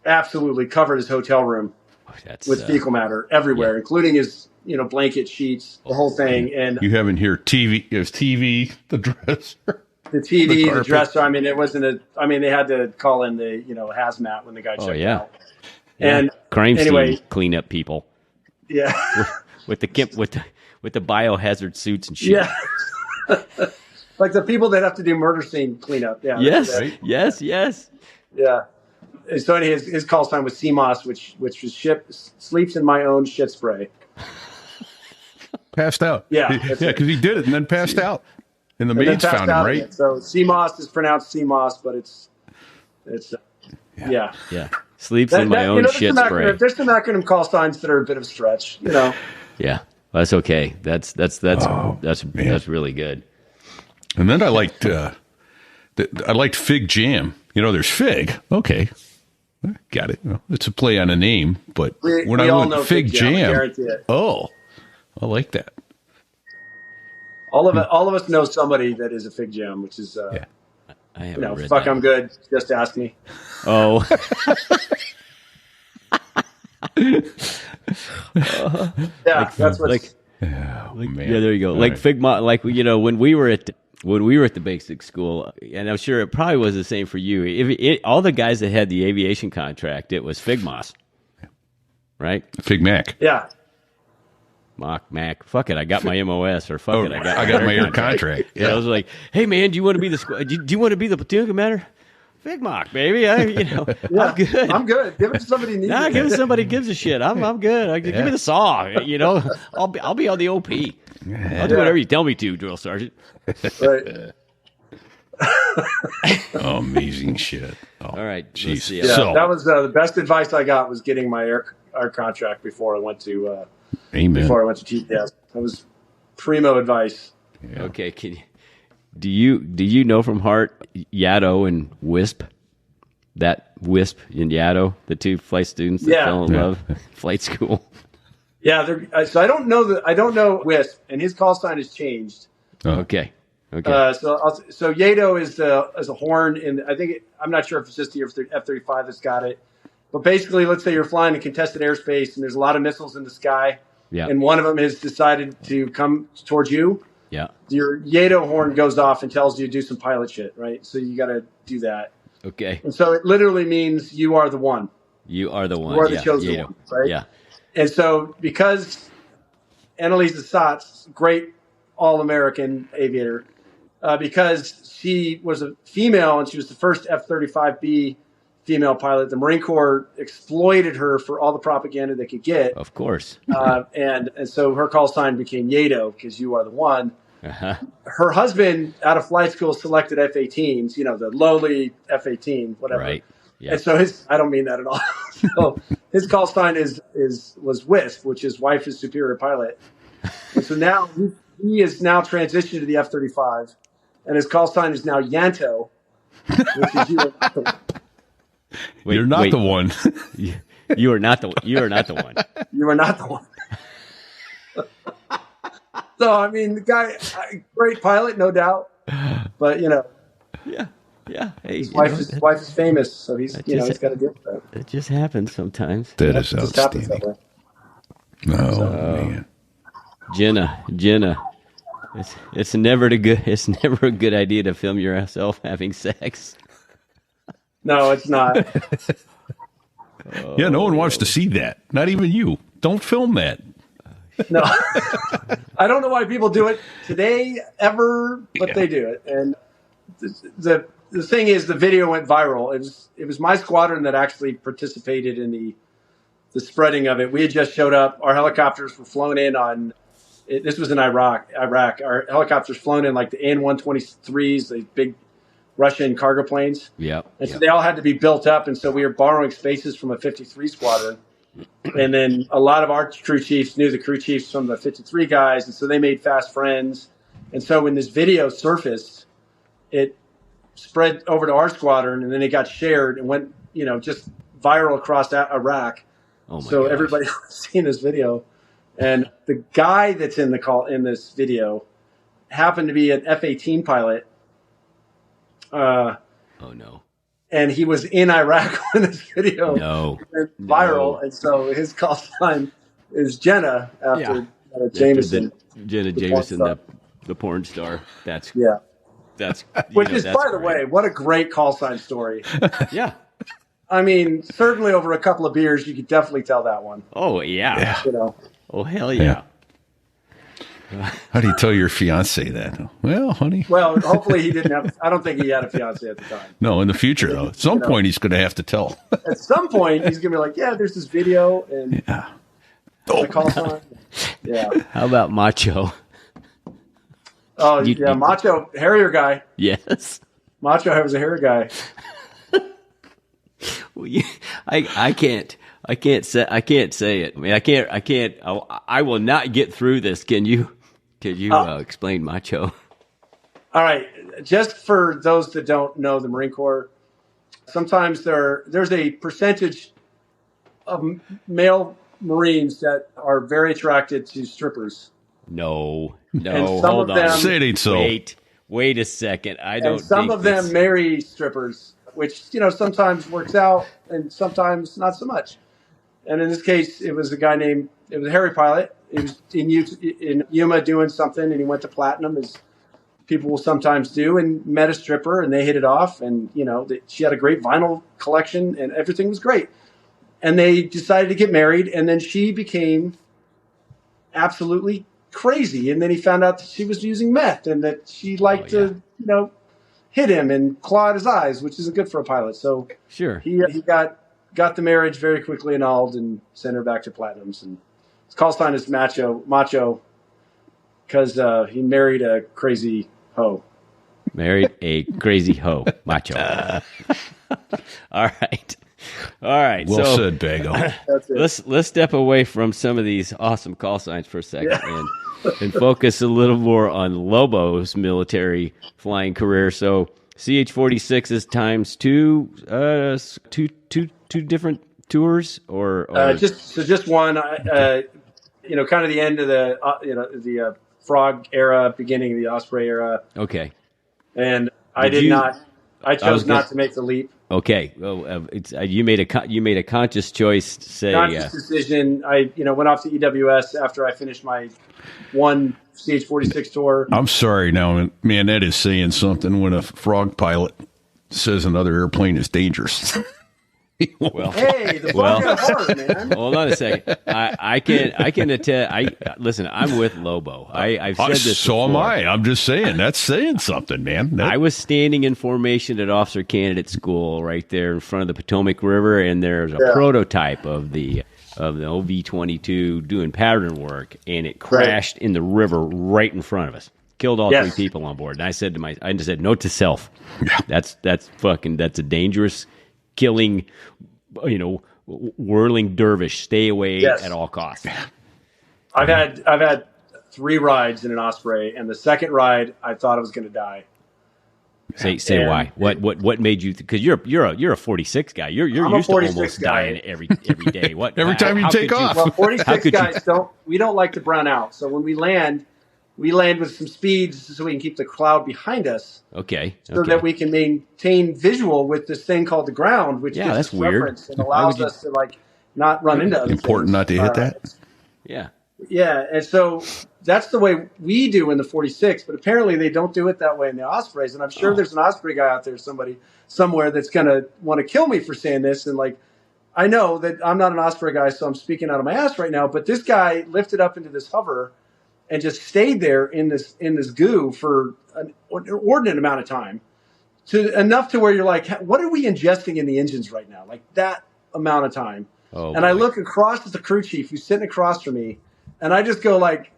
absolutely covered his hotel room with fecal matter everywhere, including his blanket, sheets, the whole thing. And You have in here TV. There's TV, the dresser. the TV, the carpet. dresser. I mean, it wasn't they had to call in the hazmat when the guy checked out. And crime anyway, scene cleanup people. Yeah. with the biohazard suits and shit. Yeah. Like the people that have to do murder scene cleanup. Yeah. Yes. Right? Yes. Yes. Yeah. And so his call sign was CMOS, which was sleeps in my own shit spray. Passed out. Yeah. Because he did it and then passed out. And the maids found him, right? So CMOS is pronounced CMOS, but it's yeah. Yeah. Sleeps in my own shit spray. There's some acronym call signs that are a bit of a stretch, Yeah. Well, that's okay. That's really good. And then I liked Fig Jam. There's Fig. Okay. Got it. Well, it's a play on a name, but when I went Fig Jam, I like that. All of us know somebody that is a Fig Jam, which is I haven't read fuck, that. I'm good. Just ask me. Oh. Yeah, that's what's Man. Yeah, there you go. All Like right. Figma, like when we were at the basic school, and I'm sure it probably was the same for you. All the guys that had the aviation contract, it was Figmas, right? Fig Mac. yeah. Mac. Fuck it, I got my MOS, or fuck it, I got my air contract. Yeah, I was like, hey man, do you want to be do you want to be the platoon commander? Figmock, baby. I'm good. I'm good. Give it to somebody who needs Nah, it. give it to somebody who gives a shit. I'm good. Give me the saw. I'll be on the OP. I'll do whatever you tell me to, drill sergeant. Right. Amazing shit. All right, let's Jeez. see. Yeah, So- that was the best advice I got was getting my air contract before I went to Amen. TPS. That was primo advice. Okay, do you know from heart Yaddo and Wisp? That Wisp and Yaddo, the two flight students that fell in love, flight school. Yeah, so I don't know Wisp, and his call sign has changed. Okay. So Yado is a horn in. I'm not sure if it's just the F-35 that's got it, but basically, let's say you're flying in contested airspace and there's a lot of missiles in the sky, and one of them has decided to come towards you. Yeah. Your Yado horn goes off and tells you to do some pilot shit, right? So you got to do that. Okay. And so it literally means you are the one. You are the one. You are the chosen one, right? Yeah. And so because Annalisa Satz, great all-American aviator, because she was a female and she was the first F-35B female pilot, the Marine Corps exploited her for all the propaganda they could get. Of course. And so her call sign became Yado, because you are the one. Uh-huh. Her husband, out of flight school, selected F-18s, the lowly F-18, whatever. Right. Yeah. And so I don't mean that at all. So his call sign was Wisp, which is wife is superior pilot. And so now he is now transitioned to the F-35, and his call sign is now Yanto, which is You're not the one. You are not the one. You are not the one. So, I mean, the guy, great pilot, no doubt. But, Yeah. Yeah. Hey, His wife is famous, so he's just- he's got to deal with that. it just happens sometimes. That is It just happens that outstanding. way. Oh, man. Jenna, it's never a good idea to film yourself having sex. No, it's not. Yeah, no one wants to see that. Not even you. Don't film that. No, I don't know why people do it today ever, but they do it. And the thing is, the video went viral. It was my squadron that actually participated in the spreading of it. We had just showed up. Our helicopters were flown in on. This was in Iraq. Our helicopters flown in like the AN-123s, the big Russian cargo planes. Yeah. And so they all had to be built up, and so we were borrowing spaces from a 53 squadron. And then a lot of our crew chiefs knew the crew chiefs from the 53 guys, and so they made fast friends. And so when this video surfaced, it spread over to our squadron, and then it got shared and went, just viral across Iraq. Oh my so gosh. everybody was seeing this video. And the guy that's in this video happened to be an F-18 pilot. Oh no. And he was in Iraq when this video went viral. No. And so his call sign is Jenna after Jameson. Jenna Jameson, the porn star. That's Which is, that's by the way, what a great call sign story. Yeah. I mean, certainly over a couple of beers, you could definitely tell that one. Oh yeah. Oh hell yeah. How do you tell your fiance that? Well, honey. Well, hopefully he didn't have. I don't think he had a fiance at the time. No, in the future, though. At some point, he's going to have to tell. At some point, he's gonna be like, "Yeah, there's this video and the call sign." Yeah. How about Macho? Oh yeah, Macho Harrier guy. Yes. Macho was a Harrier guy. I can't say it. I mean, I can't. I will not get through this. Can you explain Macho? All right. Just for those that don't know the Marine Corps, sometimes there's a percentage of male Marines that are very attracted to strippers. No. And some Hold of on. them- Say it ain't so. Wait a second. I don't. And some think of them this- marry strippers, which sometimes works out and sometimes not so much. And in this case, it was a Harry pilot. He was in Yuma doing something, and he went to platinum, as people will sometimes do, and met a stripper, and they hit it off. And she had a great vinyl collection, and everything was great. And they decided to get married, and then she became absolutely crazy. And then he found out that she was using meth, and that she liked to, hit him and claw at his eyes, which isn't good for a pilot. So Sure. he got the marriage very quickly annulled and sent her back to platinums. And his call sign is Macho, because he married a crazy hoe. Married a crazy hoe. Macho. All right. Well so said, Bago. That's it. let's step away from some of these awesome call signs for a second and focus a little more on Lobo's military flying career. So CH-46 is times two different tours, or just one. Kind of the end of the Frog era, beginning of the Osprey era, okay. and I chose not to make the leap. Okay, well, you made a conscious choice to say Conscious decision. I went off to EWS after I finished my one CH-46 tour. I'm sorry now, man, that is saying something when a frog pilot says another airplane is dangerous. well. Hey, the frog got hard, man. Hold on a second. I can attest. Listen. I'm with Lobo. I've said this. So am before. I. I'm just saying that's saying something, man. I was standing in formation at Officer Candidate School right there in front of the Potomac River, and there's a prototype of the OV-22 doing pattern work, and it crashed in the river right in front of us. Killed all three people on board. And I said note to self. That's a dangerous killing, whirling dervish. Stay away at all costs. I've had 3 rides in an Osprey, and the second ride I thought I was going to die. Say why? What made you? Because you're a 46 guy. You're I'm used to 46 almost guy. dying every day. What Every time you how take could off. Well, How 46 could you- guys don't like to brown out. So when we land, we land with some speeds so we can keep the cloud behind us. Okay. So that we can maintain visual with this thing called the ground, which gives that's us weird. reference and allows us to like not run into other Important things. not to hit that. Yeah. Yeah, and so that's the way we do in the 46, but apparently they don't do it that way in the Ospreys. And I'm sure there's an Osprey guy out there somewhere that's going to want to kill me for saying this. And like, I know that I'm not an Osprey guy, so I'm speaking out of my ass right now. But this guy lifted up into this hover and just stayed there in this goo for an inordinate amount of time, enough to where you're like, what are we ingesting in the engines right now? Like that amount of time. Oh, and I look across at the crew chief who's sitting across from me, and I just go like,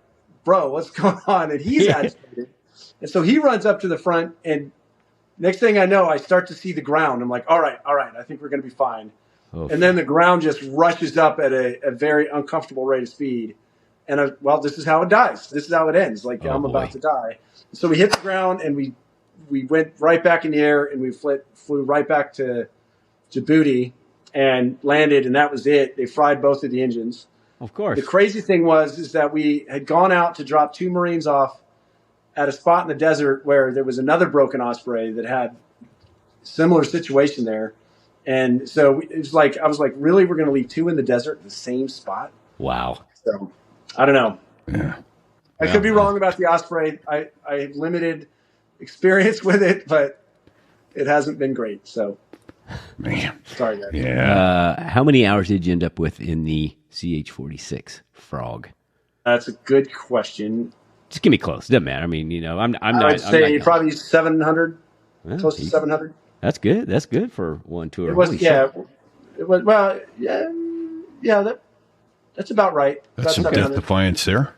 bro, what's going on? And he's agitated. And so he runs up to the front, and next thing I know, I start to see the ground. I'm like, all right, I think we're going to be fine. Oh, and then the ground just rushes up at a very uncomfortable rate of speed. And this is how it dies. This is how it ends. Like I'm about to die. So we hit the ground, and we went right back in the air, and we flew right back to Djibouti and landed, and that was it. They fried both of the engines. Of course. The crazy thing is that we had gone out to drop 2 Marines off at a spot in the desert where there was another broken Osprey that had similar situation there. And so it was like, I was like, really? We're going to leave 2 in the desert in the same spot? Wow. So I don't know. Yeah. I could be wrong about the Osprey. I have limited experience with it, but it hasn't been great. So, man, sorry, guys. Yeah. How many hours did you end up with in the CH-46 Frog? That's a good question. Just give me close. Doesn't matter. I mean, I'm not. I'd say probably 700, close to 700. That's good. That's good for one tour. It was, yeah. It was, well, yeah. That's about right. That's some death defiance there.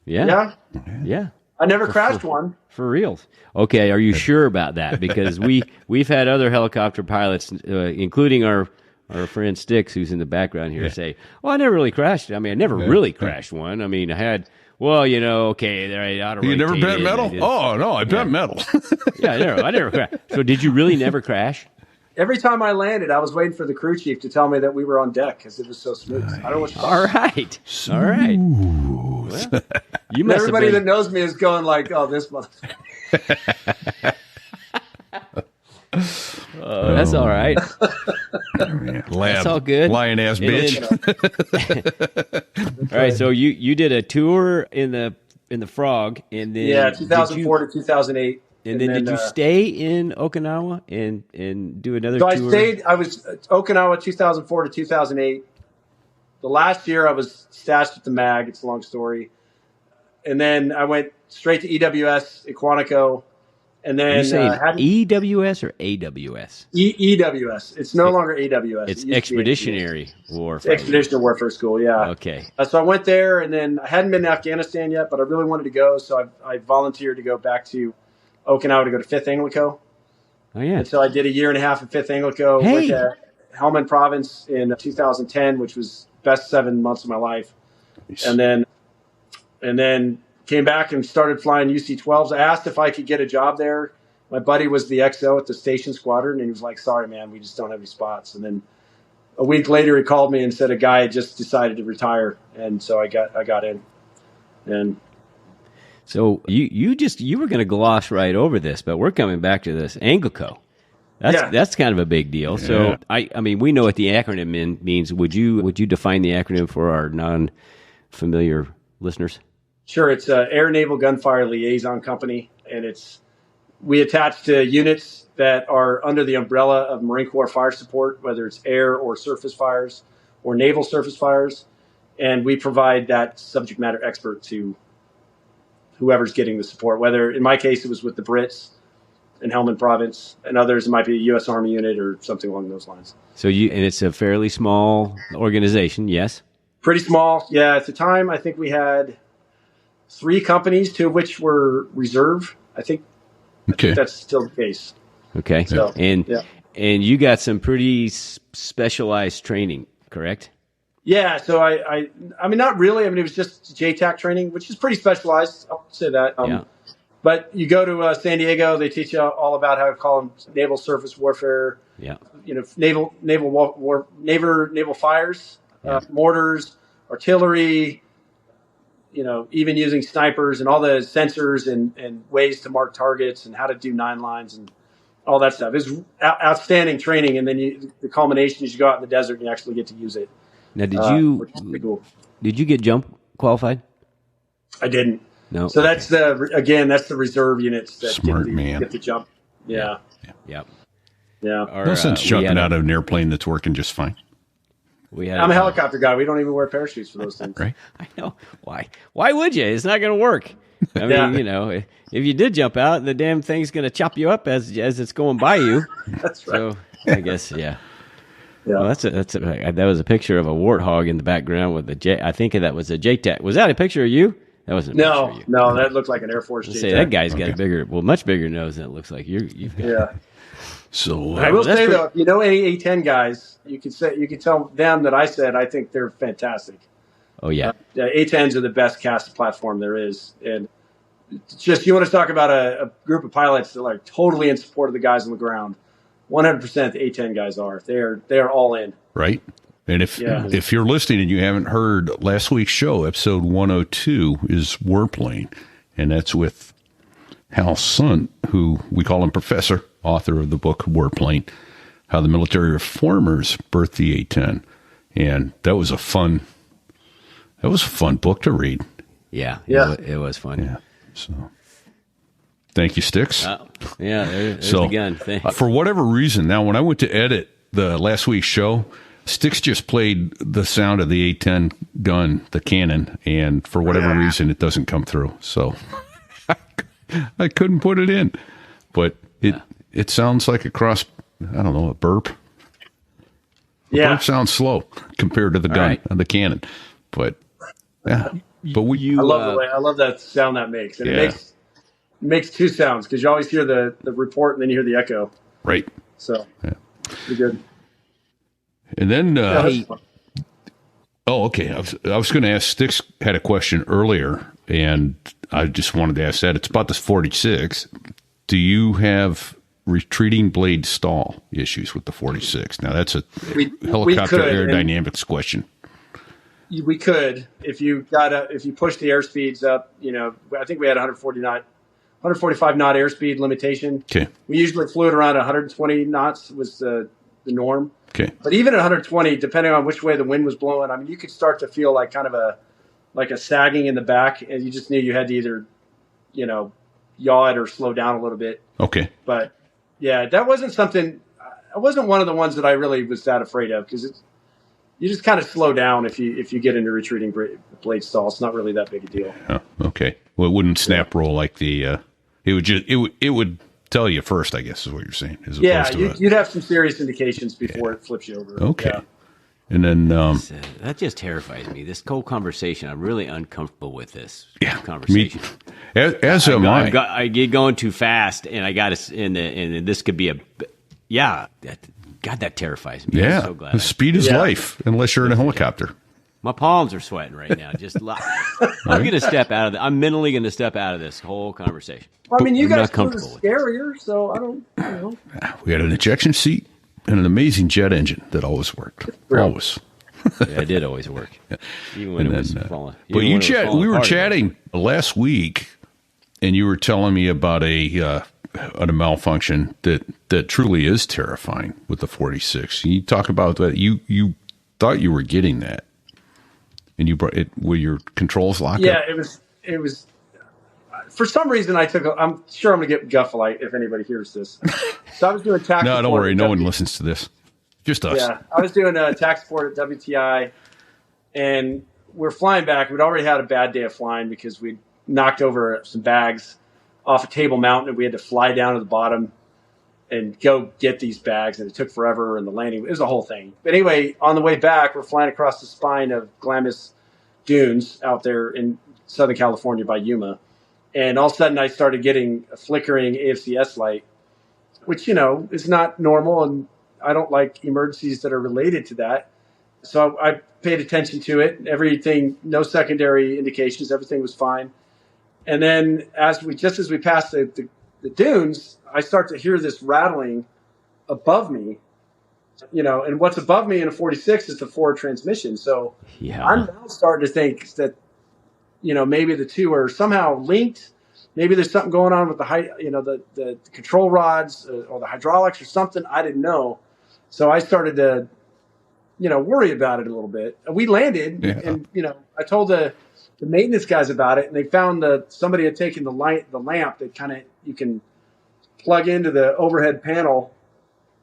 Yeah. I never crashed one. For reals. Okay, are you sure about that? Because we've had other helicopter pilots, including our friend Sticks, who's in the background here, say, "Well, I never really crashed. I mean, I never really crashed one. I mean, I had." Well, okay, there I auto. You never bent metal? Oh no, I bent metal. I never crashed. So, did you really never crash? Every time I landed, I was waiting for the crew chief to tell me that we were on deck because it was so smooth. I don't know what you're talking about. All right. Well, you must. Everybody that knows me is going like, "Oh, this motherfucker." That's all right. That's all good. Lion ass bitch. All right, so you did a tour in the Frog, and then 2004 to 2008. And then did you stay in Okinawa and do another tour? I was Okinawa 2004 to 2008. The last year I was stashed at the MAG. It's a long story. And then I went straight to EWS at Quantico. And then are you saying EWS or AWS? EWS. It's no longer AWS. It's Expeditionary Warfare. Expeditionary Warfare School, yeah. Okay. So I went there, and then I hadn't been to Afghanistan yet, but I really wanted to go, so I volunteered to go back to Okinawa to go to 5th Anglico. Oh, yeah. And so I did a year and a half at 5th Anglico. Went to Helmand Province in 2010, which was best 7 months of my life. Nice. And then came back and started flying UC-12s. I asked if I could get a job there. My buddy was the XO at the Station Squadron, and he was like, "Sorry, man, we just don't have any spots." And then a week later, he called me and said a guy had just decided to retire, and so I got in. And so you were going to gloss right over this, but we're coming back to this Anglico. That's kind of a big deal. Yeah. So I mean, we know what the acronym means. Would you define the acronym for our non-familiar listeners? Sure. It's Air Naval Gunfire Liaison Company, and we attach to units that are under the umbrella of Marine Corps fire support, whether it's air or surface fires or naval surface fires, and we provide that subject matter expert to whoever's getting the support. Whether in my case it was with the Brits in Helmand Province, and others it might be a U.S. Army unit or something along those lines. So and it's a fairly small organization, yes? Pretty small, yeah. At the time, I think we had 3 companies, 2 of which were reserve. I think that's still the case. Okay. So, and you got some pretty specialized training, correct? Yeah. So I mean, not really. I mean, it was just JTAC training, which is pretty specialized. I'll say that. But you go to San Diego, they teach you all about how to call them naval surface warfare. Yeah. Naval fires, mortars, artillery. even using snipers and all the sensors and ways to mark targets and how to do 9 lines and all that stuff. It's outstanding training. And then the culmination is you go out in the desert and you actually get to use it. Now, Which is pretty cool. did you get jump qualified? I didn't. No. So that's that's the reserve units that get the jump. Yeah. Yep. Yeah. No sense jumping out of an airplane that's working just fine. I'm a helicopter guy. We don't even wear parachutes for those things. Right. I know. Why would you? It's not going to work. I mean, if you did jump out, the damn thing's going to chop you up as it's going by you. That's right. So I guess, yeah. Yeah. Well, that was a picture of a warthog in the background with the J. I think that was a JTAC. Was that a picture of you? That wasn't a picture of you. No, that looked like an Air Force JTAC. Say that guy's got a much bigger nose than it looks like you've got. Yeah. So I will say though, if you know any A10 guys, you can tell them that I said I think they're fantastic. Oh yeah. A10s are the best cast platform there is, and just you want to talk about a group of pilots that are like totally in support of the guys on the ground. 100% the A10 guys are. They're all in. Right. And if you're listening and you haven't heard last week's show, episode 102 is Warplane, and that's with Hal Sunt, who we call him Professor, author of the book Warplane, How the Military Reformers Birthed the A-10. And that was a fun book to read. Yeah. It was fun. Yeah. So thank you, Sticks. There's so, the gun. For whatever reason, now when I went to edit the last week's show, Sticks just played the sound of the A-10 gun, the cannon, and for whatever reason, it doesn't come through. So I couldn't put it in. But it sounds like a burp. Burp sounds slow compared to the gun and the cannon. But yeah. But I love that sound that makes. And it makes 2 sounds because you always hear the report and then you hear the echo. Right. So pretty good. And then, okay. I was going to ask, Sticks had a question earlier, and I just wanted to ask that. It's about this 46. Do you have retreating blade stall issues with the 46? Now, that's a helicopter aerodynamics question. We could, if you push the airspeeds up, I think we had 145 knot airspeed limitation. Okay. We usually flew it around 120 knots was the norm. Okay. But even at 120, depending on which way the wind was blowing, I mean, you could start to feel like kind of a sagging in the back, and you just knew you had to either, yaw it or slow down a little bit. Okay. But yeah, that wasn't one of the ones that I really was that afraid of because you just kind of slow down if you get into retreating blade stall. It's not really that big a deal. Oh, okay. Well, it wouldn't snap roll like the. It would tell you first, I guess, is what you're saying. You'd have some serious indications before it flips you over. Okay. Yeah. And then that just terrifies me. This whole conversation, I'm really uncomfortable with this conversation. As am I. I get going too fast, and I got to. And this could be that terrifies me. Yeah. I'm so glad. Speed is life, unless you're in a helicopter. My palms are sweating right now. I'm going to step out of I'm mentally going to step out of this whole conversation. Well, I mean, you guys flew the scarier, so I don't. We had an ejection seat and an amazing jet engine that always worked. Always. It did always work, even when it was falling. But we were chatting last week, and you were telling me about a malfunction that truly is terrifying with the 46. Can you talk about that? You thought you were getting that. And you brought it. Were your controls locked up? Yeah, it was. For some reason, I'm sure I'm going to get guffle if anybody hears this. So I was doing tax. No, don't worry. No one listens to this. Just us. Yeah, I was doing tax support at WTI, and we're flying back. We'd already had a bad day of flying because we'd knocked over some bags off a Table Mountain, and we had to fly down to the bottom and go get these bags, and it took forever, and the landing, it was a whole thing. But anyway, on the way back, we're flying across the spine of Glamis Dunes out there in Southern California by Yuma, and all of a sudden I started getting a flickering AFCS light, which, is not normal, and I don't like emergencies that are related to that. So I paid attention to it, everything, no secondary indications, everything was fine. And then as we passed the dunes, I start to hear this rattling above me, and what's above me in a 46 is the forward transmission. So I'm now starting to think that, maybe the two are somehow linked. Maybe there's something going on with the control rods or the hydraulics or something. I didn't know. So I started to, worry about it a little bit. We landed and, I told the maintenance guys about it, and they found that somebody had taken the lamp that you can plug into the overhead panel,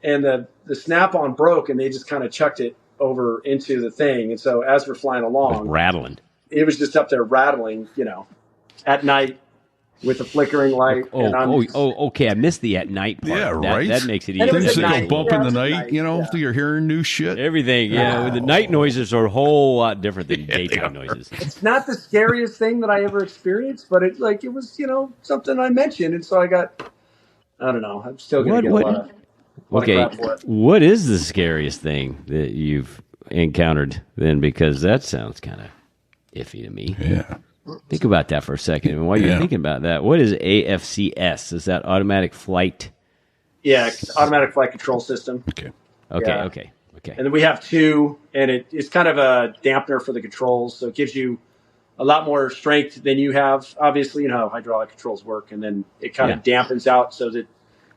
and the snap-on broke, and they just kind of chucked it over into the thing. And so as we're flying along, rattling, it was just up there rattling, at night with a flickering light. Okay. I missed the at night part. Yeah, right. That makes it And it easy. was Things at that night. go bump in the Yeah, night, you're hearing new shit. Everything, The night noises are a whole lot different than daytime noises. It's not the scariest thing that I ever experienced, but it was, something I mentioned. And so I don't know. I'm still going to get a lot of crap for it. What is the scariest thing that you've encountered then? Because that sounds kind of iffy to me. Yeah. Think about that for a second. And while you're thinking about that, what is AFCS? Is that automatic flight? Yeah, it's automatic flight control system. Okay. Okay. And then we have two, and it's kind of a dampener for the controls, so it gives you a lot more strength than you have. Obviously, you know how hydraulic controls work, and then it kind of dampens out so that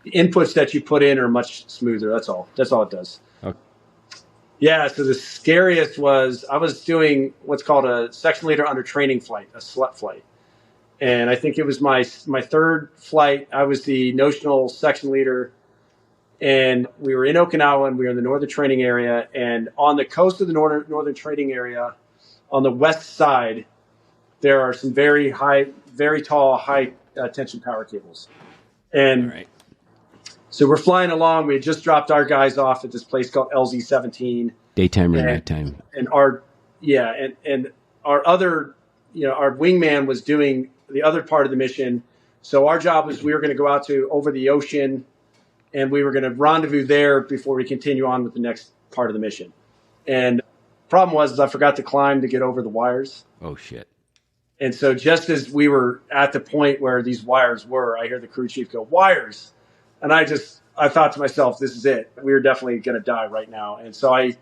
the inputs that you put in are much smoother. That's all it does. Okay. Yeah, so the scariest was I was doing what's called a section leader under training flight, a slut flight. And I think it was my third flight. I was the notional section leader, and we were in Okinawa, and we were in the northern training area. And on the coast of the northern training area, on the west side, there are some very tall, high tension power cables. And so we're flying along. We had just dropped our guys off at this place called LZ-17. Daytime or nighttime? And our other, our wingman was doing the other part of the mission. So our job was we were going to go out over the ocean, and we were going to rendezvous there before we continue on with the next part of the mission. And the problem was I forgot to climb to get over the wires. Oh, shit. And so just as we were at the point where these wires were, I hear the crew chief go, "Wires." And I thought to myself, this is it. We were definitely going to die right now. And so I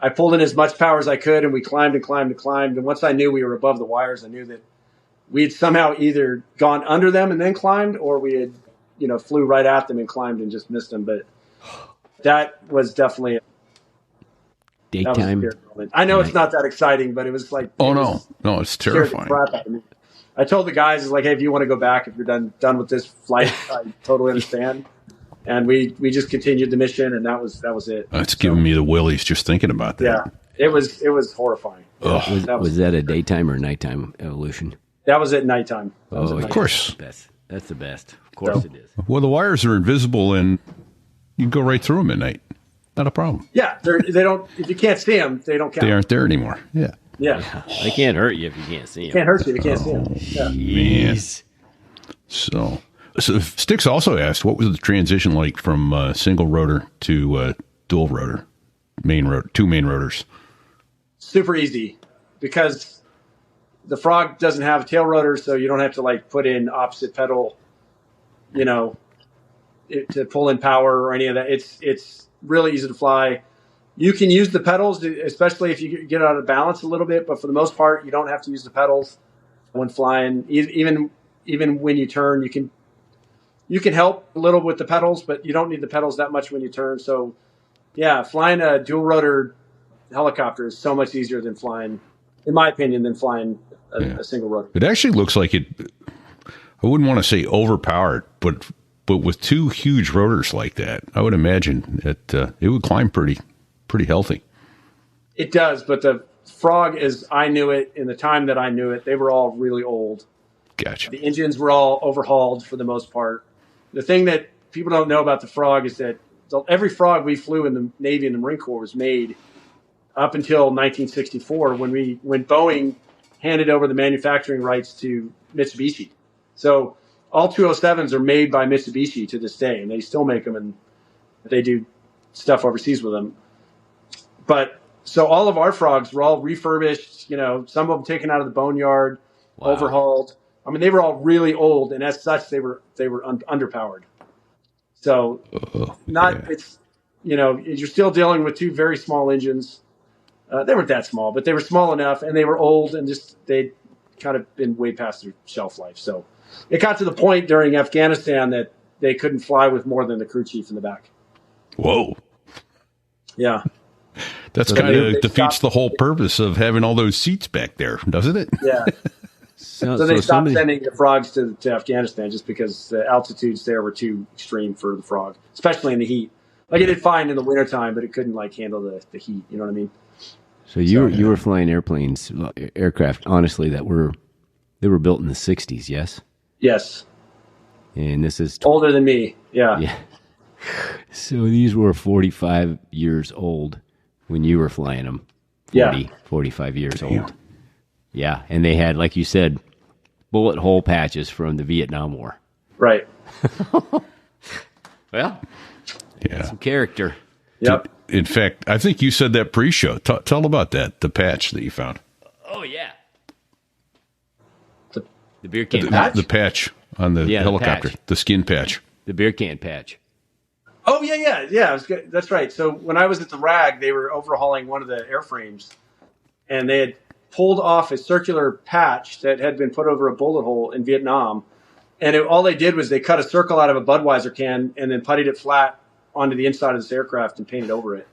pulled in as much power as I could, and we climbed and climbed and climbed. And once I knew we were above the wires, I knew that we'd somehow either gone under them and then climbed, or we had, flew right at them and climbed and just missed them. But that was definitely daytime. I know it's not that exciting, but it was like, no, it's terrifying. I told the guys, hey, if you want to go back, if you're done with this flight, I totally understand. And we just continued the mission, and that was it. It's giving me the willies just thinking about that. Yeah, it was horrifying. Was that a daytime or nighttime evolution? That was at nighttime. Of course. That's the best. Of course it is. Well, the wires are invisible, and you can go right through them at night. Not a problem. Yeah, they don't. If you can't see them, they don't count. They aren't there anymore. Yeah. They can't hurt you if you can't see them. Can't hurt you. You can't see them. Yeah. Man. So Styx also asked, what was the transition like from single rotor to dual rotor, two main rotors? Super easy, because the Frog doesn't have a tail rotor, so you don't have to put in opposite pedal, to pull in power or any of that. It's really easy to fly. You can use the pedals, especially if you get out of balance a little bit, but for the most part, you don't have to use the pedals when flying. Even when you turn, you can help a little with the pedals, but you don't need the pedals that much when you turn. So, yeah, flying a dual rotor helicopter is so much easier than flying, in my opinion, than flying a single rotor. It actually looks like it. I wouldn't want to say overpowered, but with two huge rotors like that, I would imagine that it would climb pretty healthy. It does, but the Frog, as I knew it, in the time that I knew it, they were all really old. Gotcha. The engines were all overhauled for the most part. The thing that people don't know about the Frog is that every Frog we flew in the Navy and the Marine Corps was made up until 1964 when Boeing handed over the manufacturing rights to Mitsubishi. So all 207s are made by Mitsubishi to this day, and they still make them, and they do stuff overseas with them. But so all of our Frogs were all refurbished, some of them taken out of the boneyard, overhauled. I mean, they were all really old, and as such, they were underpowered. So it's, you're still dealing with two very small engines. They weren't that small, but they were small enough, and they were old, and just they kind of been way past their shelf life. So it got to the point during Afghanistan that they couldn't fly with more than the crew chief in the back. Whoa. Yeah. That's So kind of they defeats stopped- the whole purpose of having all those seats back there, doesn't it? Yeah. So So they stopped somebody- sending the frogs to Afghanistan just because the altitudes there were too extreme for the frog, especially in the heat. Like it did fine in the wintertime, but it couldn't like handle the heat. You know what I mean? So you were flying aircraft, honestly, they were built in the 60s, yes? Yes. And this is Older than me. Yeah. yeah. So these were 45 years old when you were flying them. 45 years old. Yeah, and they had, like you said, bullet hole patches from the Vietnam War. Right. Well, Yeah. some character. Yep. In fact, I think you said that pre-show. Tell about that, the patch that you found. Oh, yeah. The- The beer can patch? patch. The patch on the Yeah, the helicopter, patch. the skin patch. The beer can patch. Oh yeah. I was good. That's right. So when I was at the RAG, they were overhauling one of the airframes, and they had pulled off a circular patch that had been put over a bullet hole in Vietnam, and all they did was they cut a circle out of a Budweiser can and then puttied it flat onto the inside of this aircraft and painted over it.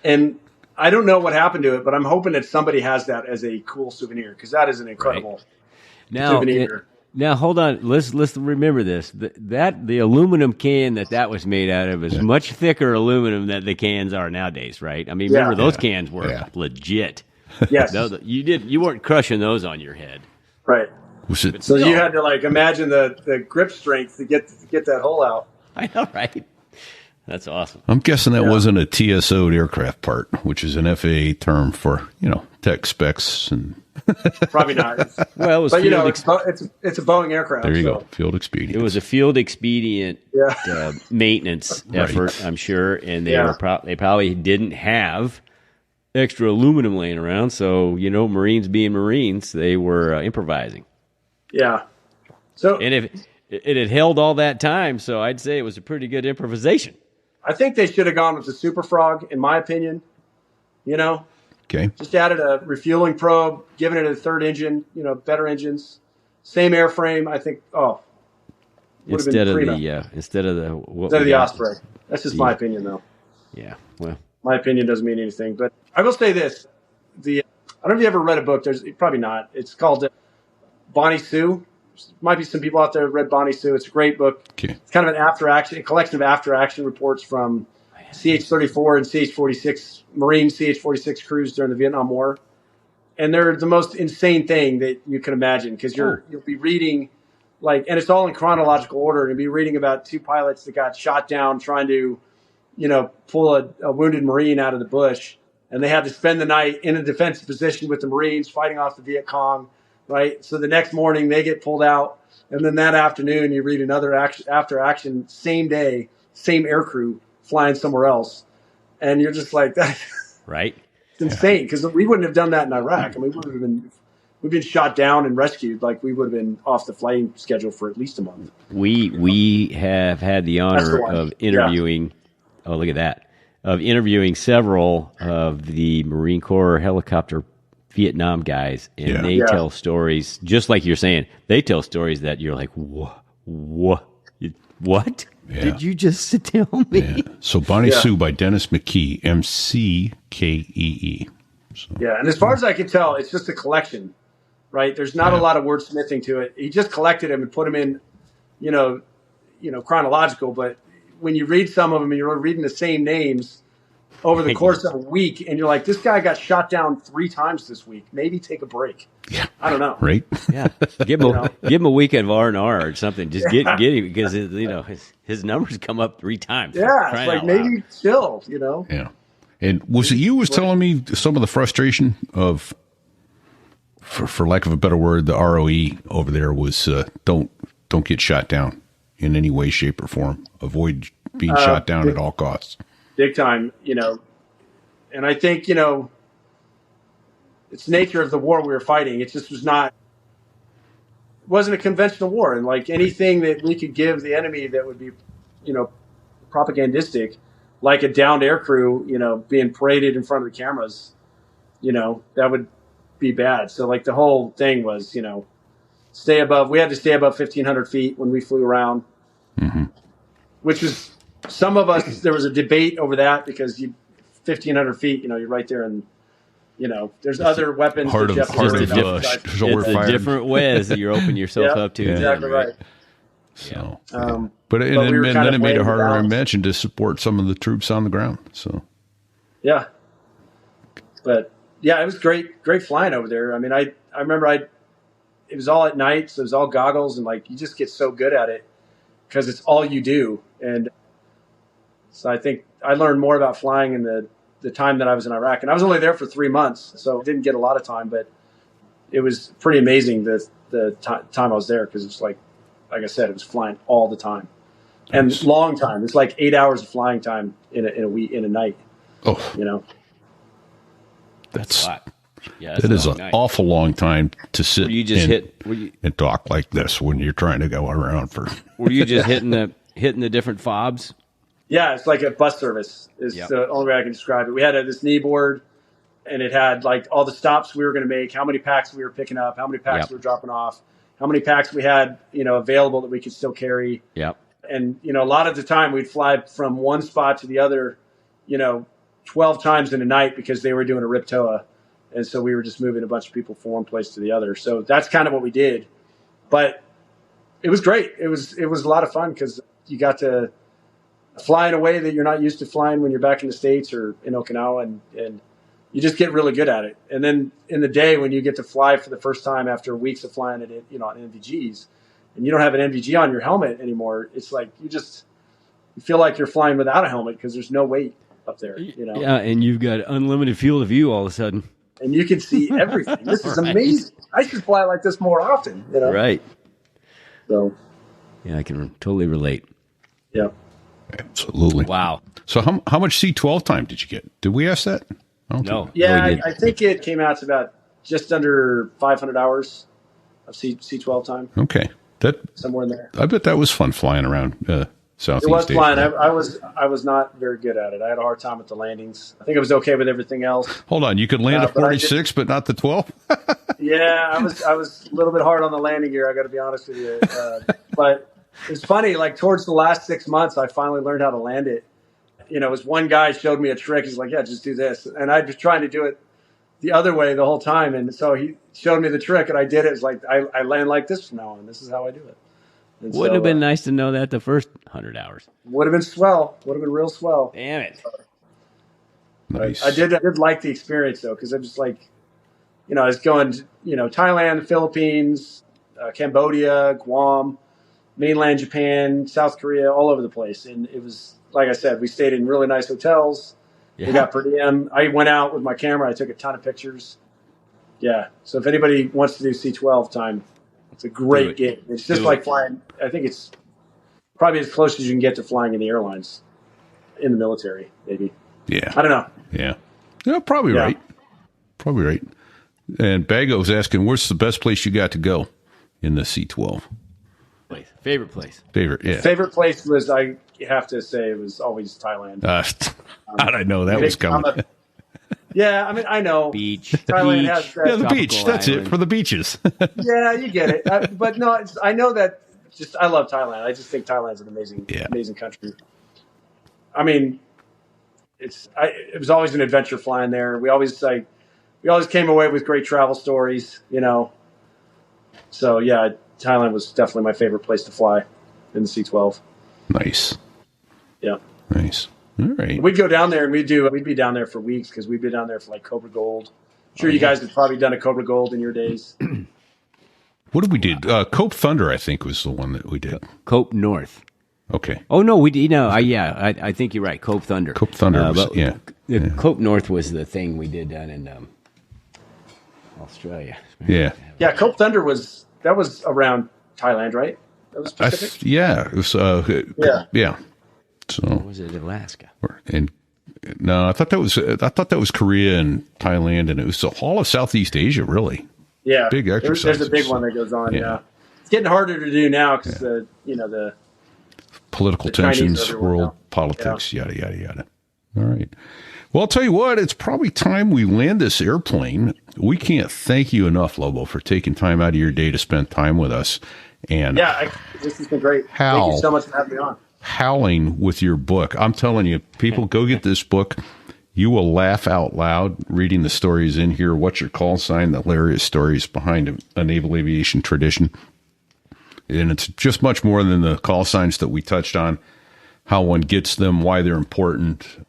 And I don't know what happened to it, but I'm hoping that somebody has that as a cool souvenir because that is an incredible souvenir. Now hold on. Let's remember this. The aluminum can that was made out of is much thicker aluminum than the cans are nowadays, right? I mean, Yeah. remember those cans were Yeah. legit. Yes. You weren't crushing those on your head. Right. Was it? So you had to like imagine the grip strength to get that hole out. I know, right? That's awesome. I'm guessing that wasn't a TSO'd aircraft part, which is an FAA term for, tech specs. And Probably not. Well, it was But field it's a Boeing aircraft. there you so. go. Field expedient. it was a field expedient Yeah. maintenance Right. effort, I'm sure, and they Yeah. they probably didn't have extra aluminum laying around. So Marines being Marines, they were improvising. Yeah. So And if it had held all that time, so I'd say it was a pretty good improvisation. I think they should have gone with the Super Frog, in my opinion. Okay. Just added a refueling probe, given it a third engine, better engines, same airframe. I think. Would have Instead been of prima. instead of the Osprey. That's just my opinion, though. Yeah. Well, My opinion doesn't mean anything, but I will say this: I don't know if you ever read a book. There's probably not. It's called Bonnie Sue. Might be some people out there who read Bonnie Sue. It's a great book. Okay. It's kind of a collection of after-action reports from CH-34 and CH-46 Marine CH-46 crews during the Vietnam War, and they're the most insane thing that you can imagine because you'll be reading and it's all in chronological order. And you'll be reading about two pilots that got shot down trying to, pull a wounded Marine out of the bush, and they had to spend the night in a defensive position with the Marines fighting off the Viet Cong. Right. So the next morning they get pulled out. And then that afternoon you read another after action, same day, same aircrew flying somewhere else. And you're just like, that's right. insane because we wouldn't have done that in Iraq. I mean, we've been shot down and rescued. Like we would have been off the flying schedule for at least a month. We have had the honor of interviewing. Yeah. Oh, look at that. Of interviewing several of the Marine Corps helicopter Vietnam guys, and they tell stories just like you're saying. They tell stories that you're like, what? What? Yeah. Did you just tell me? Yeah. So Bonnie Sue by Dennis McKee, MCKEE. So. Yeah, and as far as I can tell, it's just a collection, right? There's not a lot of wordsmithing to it. He just collected them and put them in, chronological. But when you read some of them and you're reading the same names over the course of a week, and you're like, this guy got shot down 3 times this week. Maybe take a break. Yeah, I don't know. Right? Yeah, give him a week of R&R or something. Just get him because his numbers come up 3 times. Yeah, it's like maybe chill. Yeah. And was it you was telling me some of the frustration of, for lack of a better word, the ROE over there was don't get shot down in any way, shape, or form. Avoid being shot down at all costs. Big time, and I think, it's the nature of the war we were fighting. It just wasn't a conventional war. And like anything that we could give the enemy that would be, propagandistic, like a downed aircrew, being paraded in front of the cameras, that would be bad. So like the whole thing was, stay above. We had to stay above 1,500 feet when we flew around, which was some of us. There was a debate over that because 1,500 feet, you're right there, and there's other weapons. Heart of shoulder it's fire. a different ways that you're opening yourself up to. Exactly then, right. So, Yeah. but we were kind then of it made it weighing harder, I down. imagine, to support some of the troops on the ground. So, Yeah. But yeah, it was great flying over there. I mean, I remember it was all at night, so it was all goggles, and like you just get so good at it because it's all you do. And so I think I learned more about flying in the time that I was in Iraq, and I was only there for 3 months, so I didn't get a lot of time, but it was pretty amazing the time I was there because it's like I said, it was flying all the time and long time. It's like 8 hours of flying time in a week, in a night. oh, That's a lot. Yeah, that is an awful long time to sit You just and talk like this when you're trying to go around for. Were you just hitting the different fobs? Yeah, it's like a bus service is Yep. the only way I can describe it. We had this knee board, and it had like all the stops we were going to make, how many packs we were picking up, how many packs Yep. we were dropping off, how many packs we had, available that we could still carry. Yep. And, a lot of the time we'd fly from one spot to the other, 12 times in a night because they were doing a rip toa. And so we were just moving a bunch of people from one place to the other. So that's kind of what we did. But it was great. It was a lot of fun because you got to fly in a way that you're not used to flying when you're back in the States or in Okinawa, and you just get really good at it. And then in the day when you get to fly for the first time after weeks of flying at on NVGs, and you don't have an NVG on your helmet anymore, it's like you feel like you're flying without a helmet because there's no weight up there. Yeah, and you've got unlimited field of view all of a sudden. And you can see everything. This is amazing. I should fly like this more often. Right. So Yeah, I can totally relate. yeah. Absolutely. Wow. So how much C-12 time did you get? Did we ask that? I don't No. think- Yeah, we didn't. I think it came out to about just under 500 hours of C12 time, Okay. somewhere in there. I bet that was fun flying around Southeast It was Asia. flying. I was not very good at it. I had a hard time with the landings. I think I was okay with everything else. Hold on, you could land a but I 46, but not the 12? Yeah, I was a little bit hard on the landing gear. I got to be honest with you. But it's funny. Like towards the last 6 months, I finally learned how to land it. It was one guy showed me a trick. He's like, "Yeah, just do this," and I'd been trying to do it the other way the whole time. And so he showed me the trick, and I did it. It's like I land like this from now on. This is how I do it. And Wouldn't so, have been nice to know that the first 100 hours. Would have been swell. Would have been real swell. Damn it. Nice. I did like the experience though, because I was like, I was going to, Thailand, Philippines, Cambodia, Guam, mainland Japan, South Korea, all over the place. And it was, like I said, we stayed in really nice hotels. Yeah. We got per diem. I went out with my camera. I took a ton of pictures. Yeah. So if anybody wants to do C12 time, it's a great gig. It's just like flying. I think it's probably as close as you can get to flying in the airlines in the military, maybe. Yeah. I don't know. Yeah. Yeah, probably Yeah. right. Probably right. And Bago's asking, where's the best place you got to go in the C-12? Favorite place. Favorite, yeah. Favorite place was, I have to say, it was always Thailand. How'd I know that was coming? Yeah, I mean, I know. Beach. Thailand Beach. has that- Yeah, the Tropical beach. That's island. it for the beaches. Yeah, you get it. But no, I know that. I love Thailand. I just think Thailand's an amazing country. I mean, it was always an adventure flying there. We always came away with great travel stories. So yeah, Thailand was definitely my favorite place to fly in the C-12. Nice. Yeah. Nice. All right. We'd go down there and we'd be down there for weeks because we'd be down there for like Cobra Gold. I'm sure you guys have probably done a Cobra Gold in your days. What did we do? Cope Thunder, I think, was the one that we did. Cope North. Okay. Oh, no, we did. No, I think you're right. Cope Thunder. Cope Thunder was, but yeah. The Cope North was the thing we did down in Australia. Yeah. Yeah, Cope Thunder was around Thailand, right? That was Pacific. Yeah. It was, yeah. So, Or was it Alaska? and no, I thought that was Korea and Thailand, and it was all of Southeast Asia, really. Yeah, Big There's exercises. a big one that goes on. Yeah. Yeah, it's getting harder to do now because the Political The Chinese tensions, are everywhere world now. politics, yada, yada, yada. All right. Well, I'll tell you what, it's probably time we land this airplane. We can't thank you enough, Lobo, for taking time out of your day to spend time with us. And this has been great. Howl. Thank you so much for having me on. Howling with your book. I'm telling you, people, go get this book. You will laugh out loud reading the stories in here. What's your call sign? The hilarious stories behind a naval aviation tradition. And it's just much more than the call signs that we touched on, how one gets them, why they're important.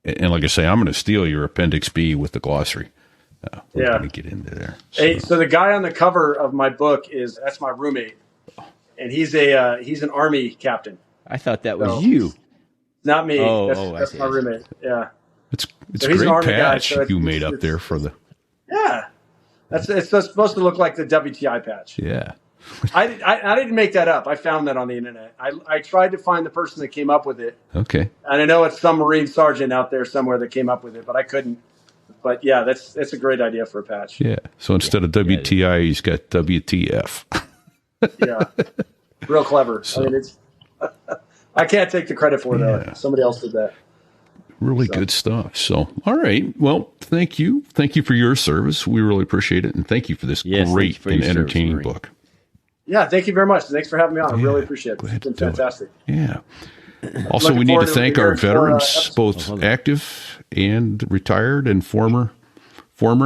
And like I say, I'm going to steal your Appendix B with the glossary. We're going to get into there. So the guy on the cover of my book that's my roommate, and he's an Army captain. I thought that was you. Not me. Oh, that's my roommate. Yeah. It's So a he's an great Army guy, patch so you made up there for the... Yeah. It's supposed to look like the WTI patch. Yeah. I didn't make that up. I found that on the internet. I tried to find the person that came up with it. Okay. And I know it's some Marine sergeant out there somewhere that came up with it, but I couldn't. But yeah, that's a great idea for a patch. Yeah. So instead of WTI, he's got WTF. Yeah. Real clever. I mean, I can't take the credit for it, though. Somebody else did that. Really good stuff. So, all right. Well, thank you. Thank you for your service. We really appreciate it. And thank you for this great and entertaining book. Yeah, thank you very much. Thanks for having me on. I really appreciate it. It's been fantastic. Yeah. Also, we need to thank our veterans, both active and retired and former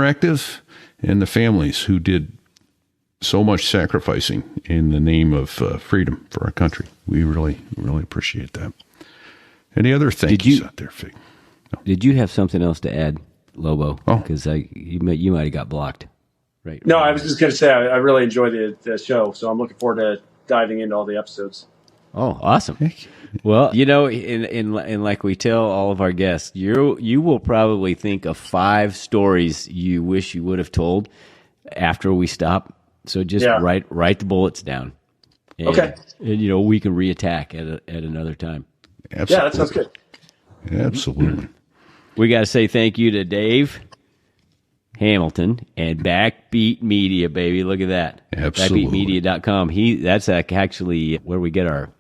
active, and the families who did so much sacrificing in the name of freedom for our country. We really, really appreciate that. Any other thank yous out there, Fig? No. Did you have something else to add, Lobo? Oh. Because you might have got blocked. Right. No, I was just going to say I really enjoy the show, so I'm looking forward to diving into all the episodes. Oh, awesome. Well, in like we tell all of our guests, you will probably think of 5 stories you wish you would have told after we stop. So just write the bullets down. And, okay. And, we can reattack at another time. Absolutely. Yeah, that sounds good. Absolutely. We got to say thank you to Dave Hamilton and Backbeat Media, baby. Look at that. Absolutely. Backbeatmedia.com. That's actually where we get our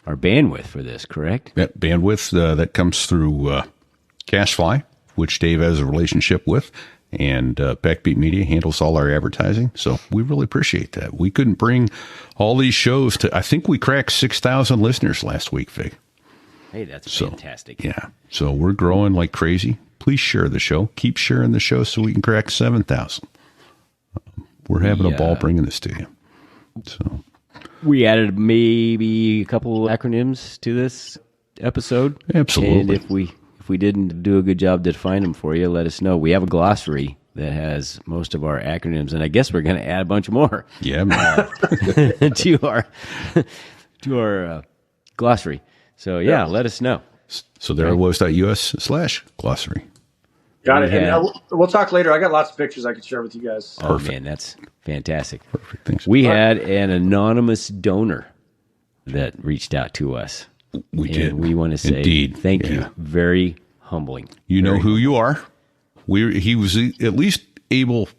bandwidth for this, correct? That bandwidth, that comes through Cashfly, which Dave has a relationship with, and Backbeat Media handles all our advertising. So we really appreciate that. We couldn't bring all these shows I think we cracked 6,000 listeners last week, Fig. Hey, that's fantastic. Yeah. So we're growing like crazy. Please share the show. Keep sharing the show so we can crack 7,000. We're having a ball bringing this to you. So we added maybe a couple acronyms to this episode. Absolutely. And if we didn't do a good job to define them for you, let us know. We have a glossary that has most of our acronyms, and I guess we're going to add a bunch more. Yeah, man. to our glossary. So let us know. So there it was.us/glossary. Got it. And we'll talk later. I got lots of pictures I could share with you guys. Oh, man, that's fantastic. Perfect. Thanks. We had an anonymous donor that reached out to us. We did. We want to say thank you. Very humbling. You know who you are. He was at least able.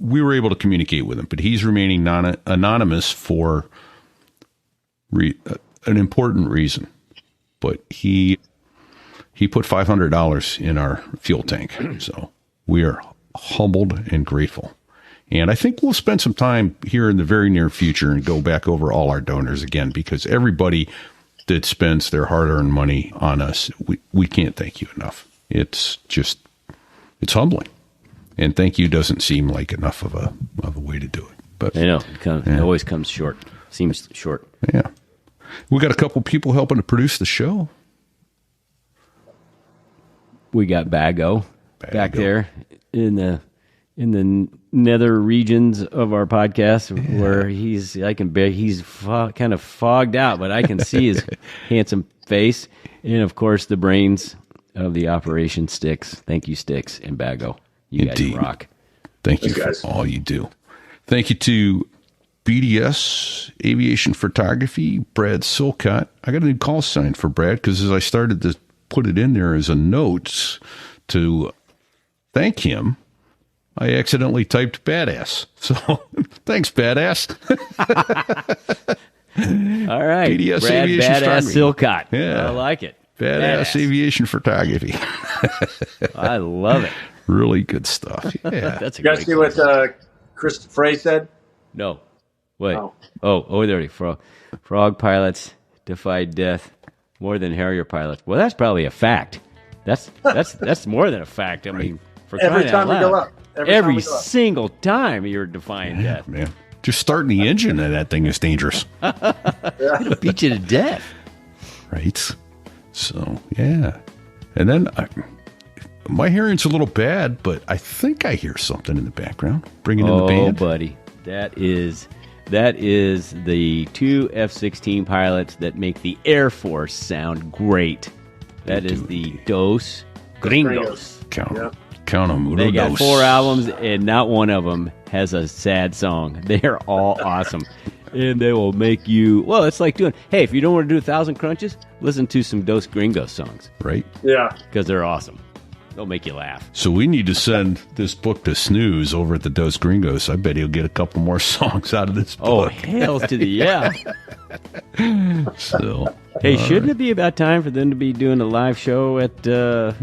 We were able to communicate with him, but he's remaining anonymous for an important reason. But he put $500 in our fuel tank, so we are humbled and grateful. And I think we'll spend some time here in the very near future and go back over all our donors again, because everybody that spends their hard-earned money on us, we can't thank you enough. It's humbling, and thank you doesn't seem like enough of a way to do it. But I know it always comes short. Seems short. Yeah. We got a couple people helping to produce the show. We got Bago back there in the nether regions of our podcast, where he's kind of fogged out, but I can see his handsome face, and of course the brains of the operation, Sticks. Thank you, Sticks and Bago. You Indeed. guys rock. Thank you for all you do. Thank you to BDS Aviation Photography, Brad Silcott. I got a new call sign for Brad, because as I started to put it in there as a note to thank him, I accidentally typed badass. So thanks, badass. All right. BDS Brad Aviation Badass Photography. Silcott. Yeah. I like it. Badass aviation photography. I love it. Really good stuff. Yeah. That's a You guys great see what question. Chris Frey said? No. Wait. Oh. Oh, there. Frog pilots defied death more than Harrier pilots. Well, that's probably a fact. That's more than a fact. I mean, for Every crying time out we go loud, up. Every time every we go up. single time you're defying death. Man. Just starting the engine of that thing is dangerous. It'll beat you to death. Right? So, yeah. And then my hearing's a little bad, but I think I hear something in the background. Bringing in the band. Oh, buddy. That is the two F-16 pilots that make the Air Force sound great. That is the Dos Gringos. Count Yeah. them. Uno, They got dos. 4 albums, and not one of them has a sad song. They're all awesome. And they will make you... Well, it's like doing... Hey, if you don't want to do 1,000 crunches, listen to some Dos Gringos songs. Right? Yeah. Because they're awesome. They'll make you laugh. So we need to send this book to Snooze over at the Dos Gringos. I bet he'll get a couple more songs out of this Oh, book. hail to the... Yeah. So, Hey, shouldn't it be about time for them to be doing a live show at out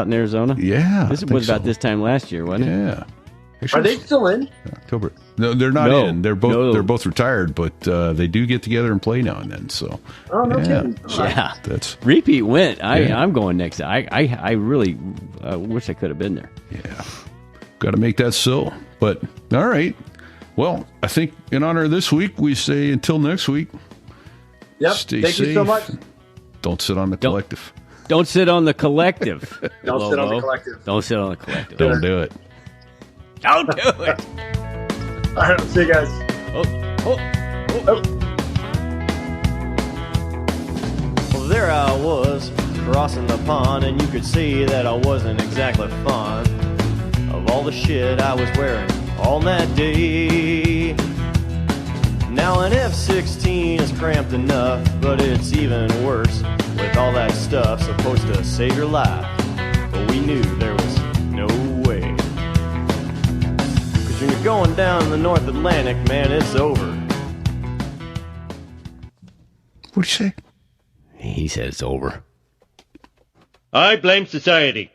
in Arizona? yeah. This I think was about so. this time last year, wasn't it? Yeah. Are they still in? October? No, they're not No. in. They're both retired, but they do get together and play now and then. So, Oh, no kidding. Yeah. that's Repeat went. Yeah. I'm going next. I really wish I could have been there. yeah. Got to make that so. But all right. Well, I think in honor of this week, we say until next week. Yep. Stay Thank safe. you so much. Don't sit on the collective. Don't sit on the collective. Don't sit on the Lobo. collective. Don't sit on the collective. Don't do it. Don't do it. All right. See you guys. Oh. Well, there I was, crossing the pond, and you could see that I wasn't exactly fond of all the shit I was wearing on that day. Now an F-16 is cramped enough, but it's even worse with all that stuff supposed to save your life. But we knew there was no way. 'Cause when you're going down the North Atlantic, man, it's over. What'd you say? He said it's over. I blame society.